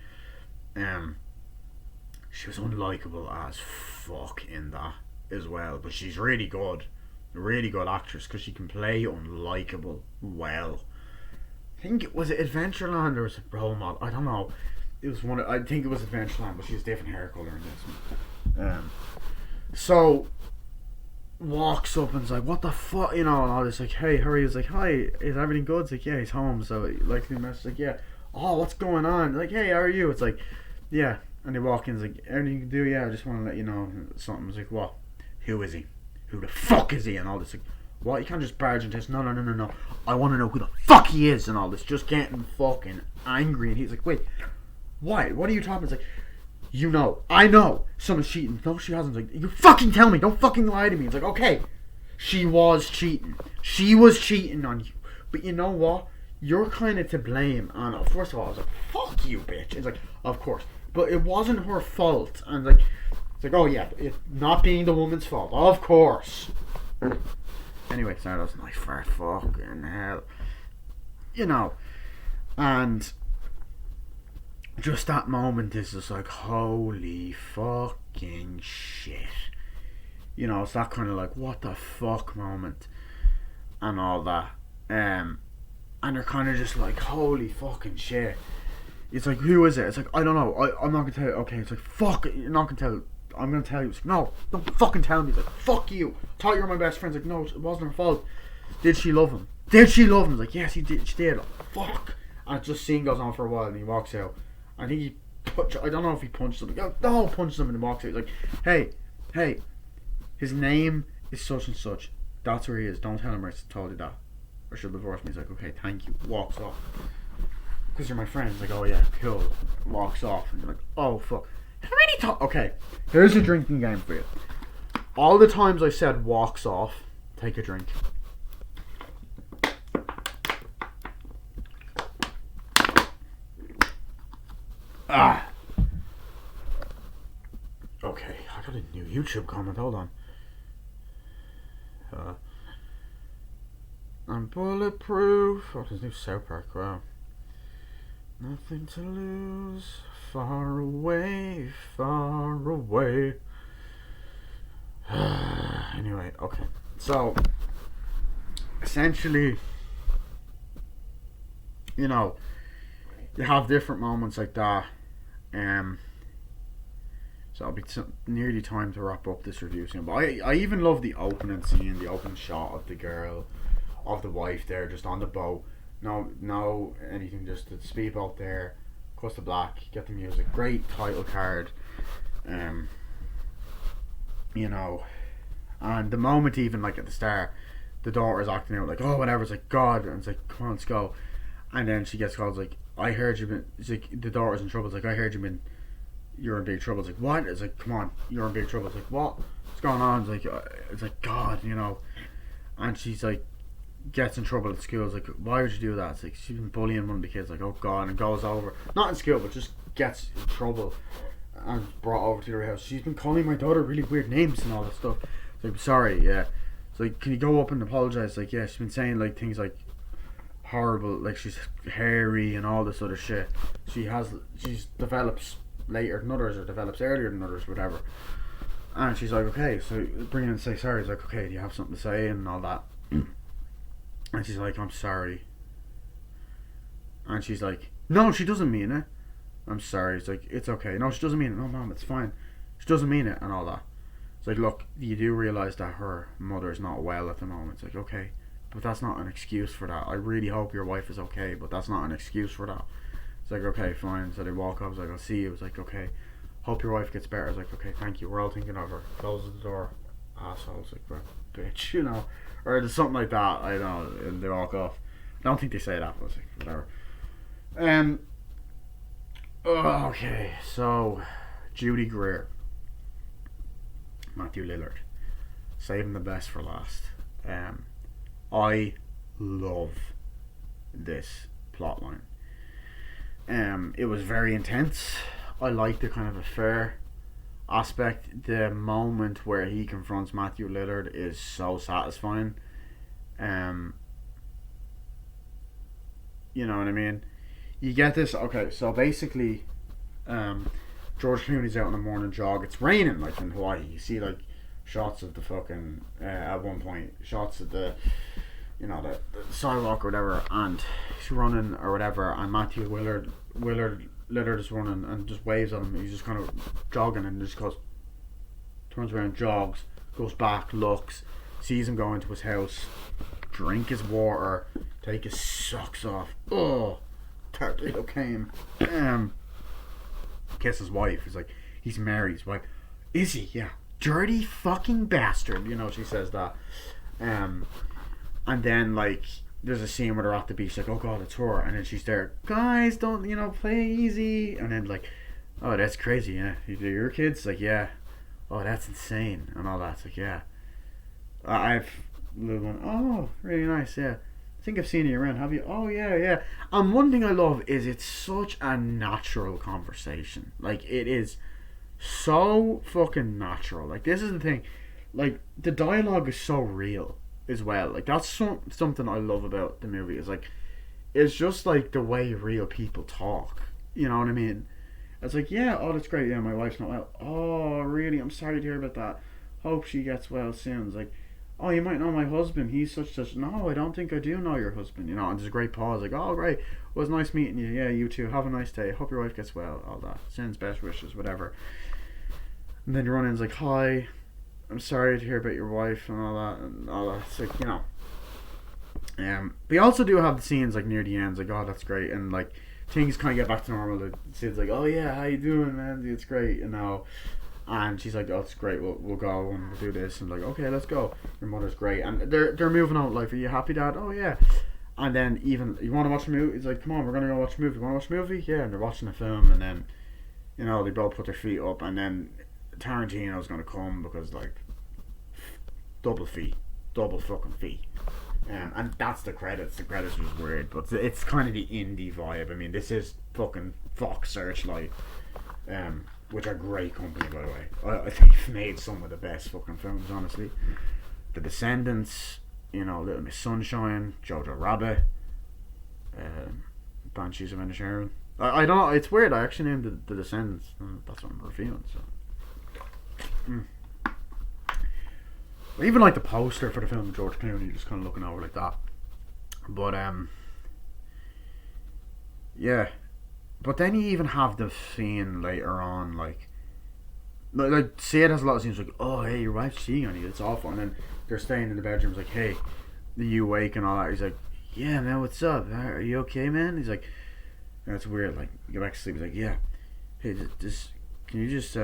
She was unlikable as fuck in that as well, but she's really good actress, because she can play unlikable well. I think it was Adventureland or was it Role Model? I don't know. It was I think it was Adventureland, but she has different hair color in this one. So walks up and's like, what the fuck, you know, and all this, like, hey, how are you? He's like, hi, is everything good? It's like, yeah, he's home. So like the message, like, yeah, oh, what's going on? Like, hey, how are you? It's like, yeah. And they walk in, it's like, anything you can do? Yeah, I just want to let you know something. It's like, what? Who is he? Who the fuck is he? And all this, like, what? You can't just barge into this. No. I want to know who the fuck he is and all this. Just getting fucking angry. And he's like, wait, what? What are you talking about? It's like, you know, I know someone's cheating. No, she hasn't. It's like, you fucking tell me. Don't fucking lie to me. It's like, okay, she was cheating. She was cheating on you. But you know what? You're kind of to blame. And first of all, I was like, fuck you, bitch. It's like, of course. But it wasn't her fault. And like, it's like, oh yeah, it not being the woman's fault. Of course. Anyway, sorry, that was a nice fart. Fucking hell. You know. And just that moment is just like, holy fucking shit. You know, it's that kind of like, what the fuck moment. And all that. And they're kind of just like, holy fucking shit. It's like, who is it? It's like, I don't know. I'm not going to tell you. Okay, it's like, fuck it. You're not going to tell you. I'm going to tell you. It's like, no, don't fucking tell me. It's like, fuck you. I thought you were my best friend. It's like, no, it wasn't her fault. Did she love him? Did she love him? It's like, yes, he did. She did. Fuck. And just scene goes on for a while and he walks out. I think he I don't know if he punched him. No, punched him and he walks out. He's like, hey, his name is such and such. That's where he is. Don't tell him I told you that. or she'll divorce me. He's like, okay, thank you. Walks off. Because you're my friend. He's like, oh yeah, cool. Walks off. And you're like, oh fuck. How many times? Okay, here's a drinking game for you. All the times I said walks off, take a drink. Ah. Okay, I got a new YouTube comment. Hold on. I'm bulletproof. Oh, there's a new South Park. Wow. Nothing to lose. Far away, far away. Anyway, okay. So, essentially, you know, you have different moments like that. So it'll be nearly time to wrap up this review soon. But I even love the opening scene, the opening shot of the girl, of the wife there, just on the boat. No anything, just the speedboat there, cuts to black, get the music, great title card. You know, and the moment even like at the start, the daughter's acting out like, oh whatever, it's like God, and it's like, come on, let's go. And then she gets called, like, I heard you been, it's like the daughter's in trouble, it's like, I heard you're in big trouble. It's like, what? It's like, come on, you're in big trouble. It's like, what? What's going on? It's like God, you know. And she's like, gets in trouble at school. It's like, why would you do that? It's like, she's been bullying one of the kids. Like, oh God, and goes over, not in school, but just gets in trouble and brought over to her house. She's been calling my daughter really weird names and all that stuff. It's like, sorry, yeah. It's like, can you go up and apologize? Like, yeah, she's been saying like things like horrible, like she's hairy and all this other shit. She's develops later than others, or develops earlier than others, whatever. And she's like, okay, so bring in and say sorry. He's like, okay, do you have something to say and all that? And she's like, I'm sorry. And she's like, no, she doesn't mean it. I'm sorry. It's like, it's okay. No, she doesn't mean it. No, mom, it's fine. She doesn't mean it and all that. It's like, look, you do realise that her mother is not well at the moment. It's like, okay, but that's not an excuse for that. I really hope your wife is okay, but that's not an excuse for that. It's like, okay, fine. So they walk up. I was like, I'll see you. I was like, okay, hope your wife gets better. I was like, okay, thank you. We're all thinking of her. Closes the door. Assholes, like, well, bitch, you know, or there's something like that. I know. And they walk off. I don't think they say that. But I was like, whatever. Okay, so Judy Greer, Matthew Lillard, saving the best for last. I love this plotline. It was very intense. I like the kind of affair aspect. The moment where he confronts Matthew Lillard is so satisfying. You know what I mean? You get this. Okay, so basically, George Clooney's out on a morning jog. It's raining like in Hawaii. You see like shots of the fucking at one point shots of the, you know, the sidewalk or whatever, and he's running or whatever, and Matthew Lillard is running and just waves at him. He's just kind of jogging and just turns around, jogs, goes back, looks, sees him go into his house, drink his water, take his socks off. Oh, tortilla came. Kiss his wife. He's like, he's married. His wife, is he? Yeah. Dirty fucking bastard. You know, she says that. And then like there's a scene where they're at the beach, like, oh God, it's her, and then she's there, guys, don't, you know, play easy, and then like, oh, that's crazy, yeah, your kids, like, yeah, oh, that's insane, and all that. It's like, yeah, I've lived one, oh, really nice, yeah, I think I've seen you around, have you? Oh yeah. And one thing I love is it's such a natural conversation. Like, it is so fucking natural. Like, this is the thing, like, the dialogue is so real as well. Like, that's something I love about the movie, is like, it's just like the way real people talk, you know what I mean? It's like, yeah, oh, that's great, yeah, my wife's not well, oh really, I'm sorry to hear about that, hope she gets well soon. It's like, oh, you might know my husband, he's such, no, I don't think I do know your husband, you know. And there's a great pause, like, oh great, it was nice meeting you, yeah, you too, have a nice day, hope your wife gets well, all that, sends best wishes, whatever. And then you run in, it's like, hi, I'm sorry to hear about your wife and all that. It's like, you know. But you also do have the scenes like near the end, like, oh, that's great, and like things kind of get back to normal. The Sid's like, oh yeah, how you doing, man? It's great, you know. And she's like, oh, it's great, we'll go and we'll do this. And like, okay, let's go. Your mother's great. And they're moving out. Like, are you happy, Dad? Oh, yeah. And then even, you want to watch a movie? He's like, come on, we're going to go watch a movie. You want to watch a movie? Yeah. And they're watching a film. And then, you know, they both put their feet up. And then Tarantino's going to come because, like, double fee. Double fucking fee. And that's the credits. The credits was weird. But it's kind of the indie vibe. I mean, this is fucking Fox Searchlight. Which are great company, by the way. I think they've made some of the best fucking films, honestly. The Descendants, you know, Little Miss Sunshine, Jojo Rabbit, Banshees of Inisherin. I don't know, it's weird, I actually named the Descendants. That's what I'm reviewing, so. I even like the poster for the film with George Clooney, just kind of looking over like that. But, yeah. But then you even have the scene later on, like Sid has a lot of scenes like, oh, hey, your wife's cheating on you, it's awful. And then they're staying in the bedrooms like, hey, are you awake and all that? He's like, yeah, man, what's up? Are you okay, man? He's like, that's weird. Like, you go back to sleep. He's like, yeah, hey, can you just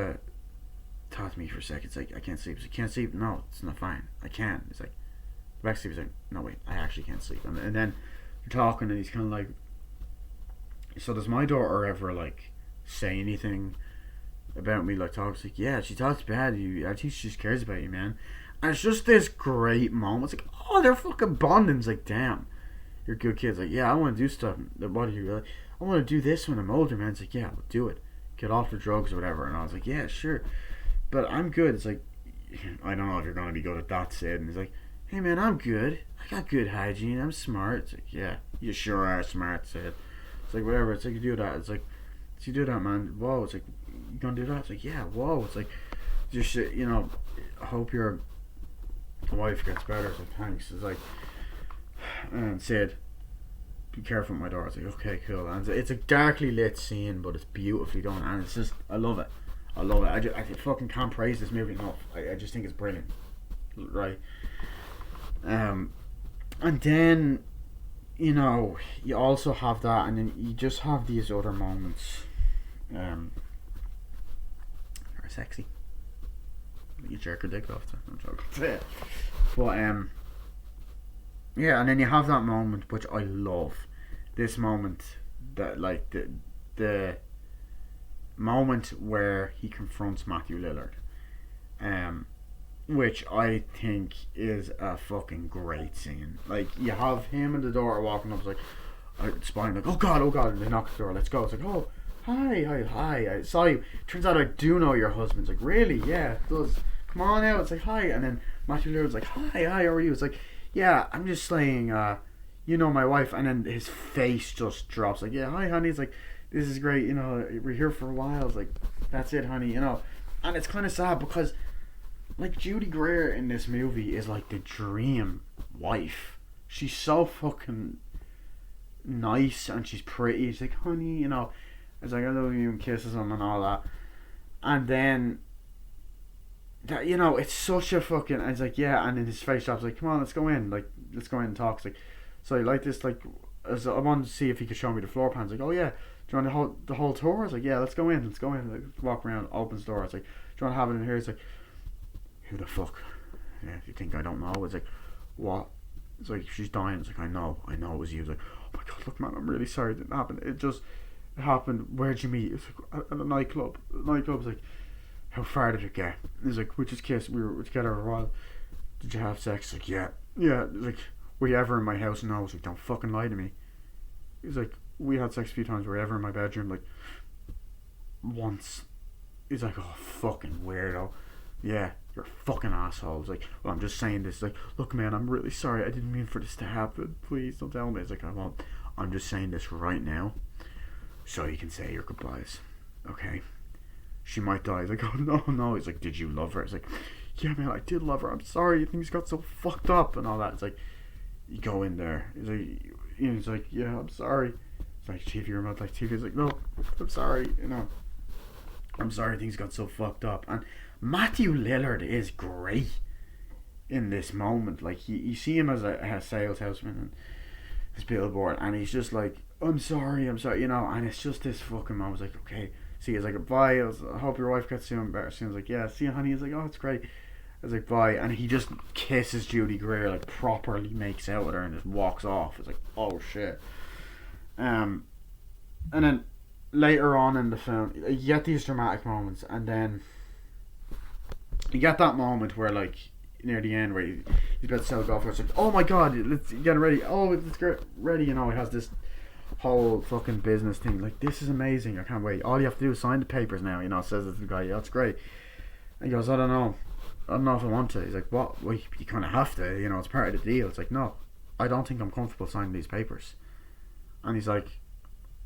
talk to me for a second? It's like, I can't sleep. He's like, can't sleep? No, it's not fine. I can't. He's like, go back to sleep. He's like, no, wait, I actually can't sleep. And then they're talking and he's kind of like, so does my daughter ever like say anything about me? Like talks like, yeah, she talks bad of you. I think she just cares about you, man. And it's just this great moment. It's like, oh, they're fucking bonding. It's like, damn, you're good kids. Like, yeah, I want to do stuff. What are you like? I want to do this when I'm older, man. It's like, yeah, we'll do it. Get off the drugs or whatever. And I was like, yeah, sure, but I'm good. It's like, I don't know if you're gonna be good at that, Sid. And he's like, hey, man, I'm good. I got good hygiene. I'm smart. It's like, yeah, you sure are smart, Sid. It's like, whatever. It's like, you do that. It's like, you do that, man. Whoa. It's like, you gonna do that? It's like, yeah, whoa. It's like, just, you know, I hope your wife gets better. It's like, thanks. It's like, and Sid, be careful with my daughter. It's like, okay, cool. And it's a darkly lit scene, but it's beautifully done. And it's just, I love it. I love it. I fucking can't praise this movie enough. I just think it's brilliant. Right. And then, you know, you also have that, and then you just have these other moments. Are sexy. You jerk her dick off. I'm joking. But yeah, and then you have that moment which I love. This moment that, like, the moment where he confronts Matthew Lillard, which I think is a fucking great scene. Like, you have him and the daughter walking up, it's like, spying, like, oh god, and they knock the door, let's go. It's like, oh, hi, I saw you. Turns out I do know your husband. It's like, really? Yeah, it does. Come on out. It's like, hi. And then Matthew Lillard's like, hi, how are you? It's like, yeah, I'm just saying, you know my wife. And then his face just drops, like, yeah, hi, honey. It's like, this is great, you know, we're here for a while. It's like, that's it, honey, you know. And it's kind of sad because, like, Judy Greer in this movie is like the dream wife. She's so fucking nice and she's pretty. She's like, honey, you know, it's like, I love you, and kisses him and all that. And then, that, you know, it's such a fucking, and it's like, yeah, and then his face drops, like, come on, let's go in, like, let's go in and talk. It's like, so I like this, like, as I wanted to see if he could show me the floor plans. Like, oh yeah, do you want the whole tour? It's like, yeah, let's go in. Like, walk around, opens the door. It's like, do you want to have it in here? It's like, who the fuck? Yeah, you think I don't know? It's like, what? It's like, she's dying. It's like, I know it was you. It's like, oh my god, look, man, I'm really sorry it didn't happen. It happened. Where'd you meet? It's like, at a nightclub. The nightclub's like, how far did it get? It's like, we just kissed. We were together a while. Did you have sex? It's like, yeah. It's like, were you ever in my house? No. It's like, don't fucking lie to me. He's like, we had sex a few times. Were you ever in my bedroom? Like, once. He's like, oh, fucking weirdo. Yeah, you're a fucking asshole. It's like, well, I'm just saying this. Like, look, man, I'm really sorry. I didn't mean for this to happen. Please don't tell me. It's like, I won't. I'm just saying this right now, so you can say your goodbyes. Okay? She might die. He's like, oh no. He's like, did you love her? It's like, yeah, man, I did love her. I'm sorry. Things got so fucked up and all that. It's like, you go in there. He's like, yeah, I'm sorry. It's like, TV remote, like, TV's like, no, I'm sorry. You know, I'm sorry. Things got so fucked up. And Matthew Lillard is great in this moment. Like, you see him as a sales houseman and his billboard, and he's just like, I'm sorry, you know. And it's just this fucking moment. It's like, okay, see, he's like, bye. I hope your wife gets soon better. She was like, yeah, see you, honey. He's like, oh, it's great. I was like, bye. And he just kisses Judy Greer, like, properly makes out with her and just walks off. It's like, oh, shit. And then later on in the film, you get these dramatic moments, and then you get that moment where, like, near the end, where he's about to sell golf. It's like, oh my god, let's get ready. Oh, let's get ready. You know, he has this whole fucking business thing. Like, this is amazing. I can't wait. All you have to do is sign the papers now. You know, says to the guy, yeah, that's great. And he goes, I don't know if I want to. He's like, what? Well, you kind of have to. You know, it's part of the deal. It's like, no, I don't think I'm comfortable signing these papers. And he's like,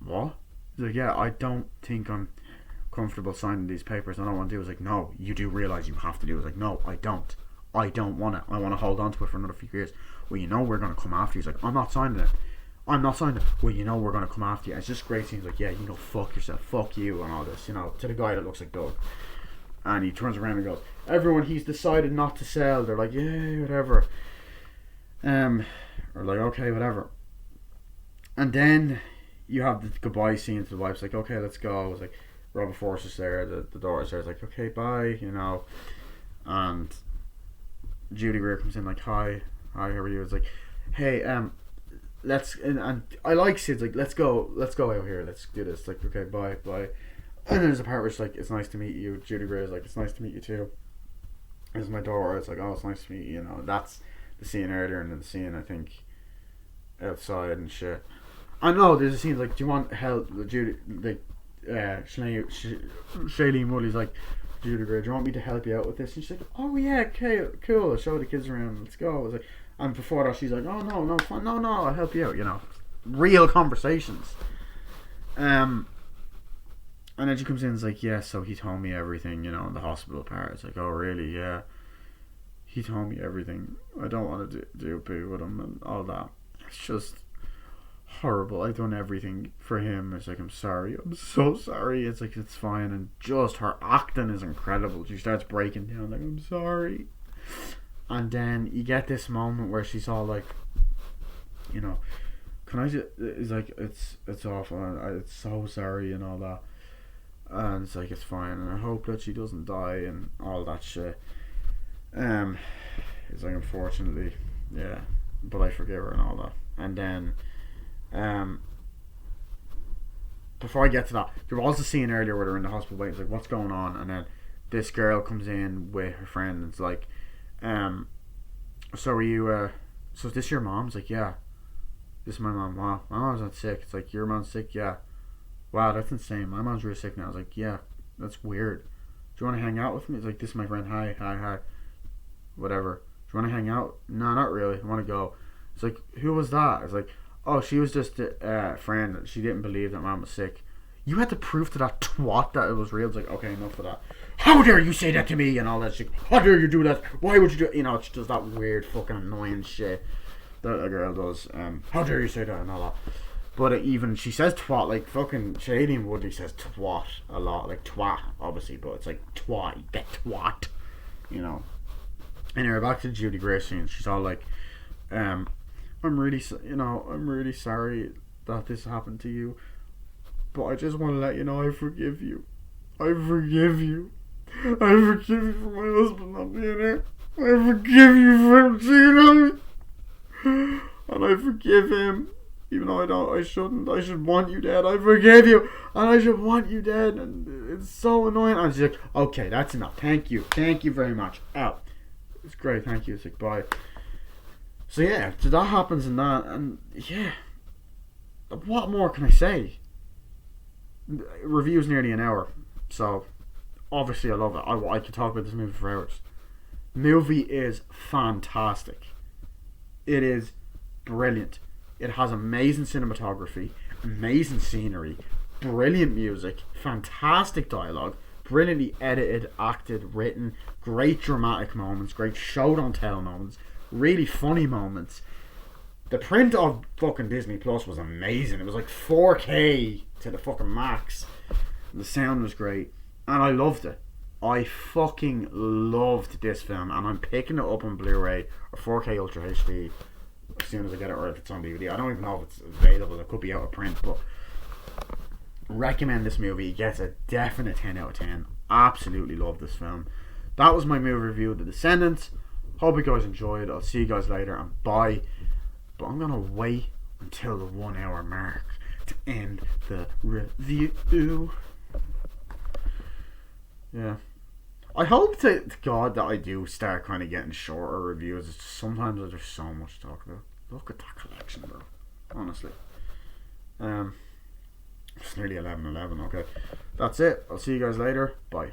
what? He's like, yeah, I don't think I'm comfortable signing these papers. I don't want to do it. It's like, no, you do realise you have to do it. It's like, no, I don't want it. I want to hold on to it for another few years. Well, you know we're going to come after you. He's like, I'm not signing it. Well, you know we're going to come after you. And it's just great scenes like, yeah, you can go fuck yourself, fuck you, and all this, you know, to the guy that looks like Doug. And he turns around and goes, everyone he's decided not to sell. They're like, yeah, whatever. Or like, okay, whatever. And then you have the goodbye scene to the wife's like, okay, let's go. It's like, Robert Forster's there, the daughter's there. It's like, okay, bye, you know. And Judy Greer comes in like, hi, how are you? It's like, hey, let's, and I like Sid's like, let's go out here, let's do this. It's like, okay, bye. And then there's a part where it's like, it's nice to meet you. Judy Greer's like, it's nice to meet you too. This is my daughter. It's like, oh, it's nice to meet you. You know, that's the scene earlier, and then the scene, I think, outside and shit. I know there's a scene like, do you want help? Judy, like, Shailene Woodley's like, Judy Greer, do you want me to help you out with this? And she's like, oh yeah, okay, cool, I'll show the kids around, let's go. I was like, and before that she's like, oh no, fine, no, I'll help you out, you know, real conversations. And then she comes in and is like, yeah, so he told me everything, you know, in the hospital part. It's like, oh really, yeah, he told me everything, I don't want to do poo with him and all that. It's just horrible. I've done everything for him. It's like, I'm sorry, I'm so sorry. It's like, it's fine. And just her acting is incredible. She starts breaking down like, I'm sorry. And then you get this moment where she's all like, you know, can I just, it's like, it's awful, it's so sorry and all that. And it's like, it's fine, and I hope that she doesn't die and all that shit. It's like, unfortunately, yeah, but I forgive her and all that. And then before I get to that, there was a scene earlier where they're in the hospital waiting. It's like, what's going on? And then this girl comes in with her friend and it's like, so are you so is this your mom? It's like, yeah, this is my mom. Wow, my mom's not sick. It's like, your mom's sick? Yeah. Wow, that's insane. My mom's really sick now. I was like, yeah, that's weird. Do you want to hang out with me? It's like, this is my friend. Hi, whatever. Do you want to hang out? No, not really, I want to go. It's like, who was that? It's like, oh, she was just a friend. She didn't believe that mom was sick. You had to prove to that twat that it was real. It's like, okay, enough of that. How dare you say that to me and all that shit. How dare you do that? Why would you do it? You know, it's just that weird fucking annoying shit that a girl does. How dare you say that and all that. But even she says twat, like fucking Shailene Woodley says twat a lot. Like twat, obviously, but it's like twat, you get twat. You know. Anyway, back to Judy Greer scene. She's all like, I'm really sorry that this happened to you, but I just want to let you know I forgive you. I forgive you for my husband not being here. I forgive you for him cheating on me. And I forgive him, even though I shouldn't. I should want you dead. I forgive you, and I should want you dead. And it's so annoying. And she's like, okay, that's enough. Thank you very much. Out. It's great. Thank you. It's like, bye. So yeah, so that happens in that, and yeah, what more can I say? Review's nearly an hour, so obviously I love it. I could talk about this movie for hours. Movie is fantastic. It is brilliant. It has amazing cinematography, amazing scenery, brilliant music, fantastic dialogue, brilliantly edited, acted, written, great dramatic moments, great show don't tell moments, really funny moments. The print of fucking Disney Plus was amazing. It was like 4K to the fucking max. The sound was great, and I loved it. I fucking loved this film, and I'm picking it up on Blu-ray or 4K Ultra HD as soon as I get it, or if it's on DVD. I don't even know if it's available. It could be out of print, but recommend this movie. It gets a definite 10 out of 10. Absolutely love this film. That was my movie review of The Descendants. Hope you guys enjoyed. I'll see you guys later and bye. But I'm gonna wait until the 1 hour mark to end the review. Yeah. I hope to God that I do start kind of getting shorter reviews. It's just sometimes there's just so much to talk about. Look at that collection, bro. Honestly. It's nearly 11:11. Okay. That's it. I'll see you guys later. Bye.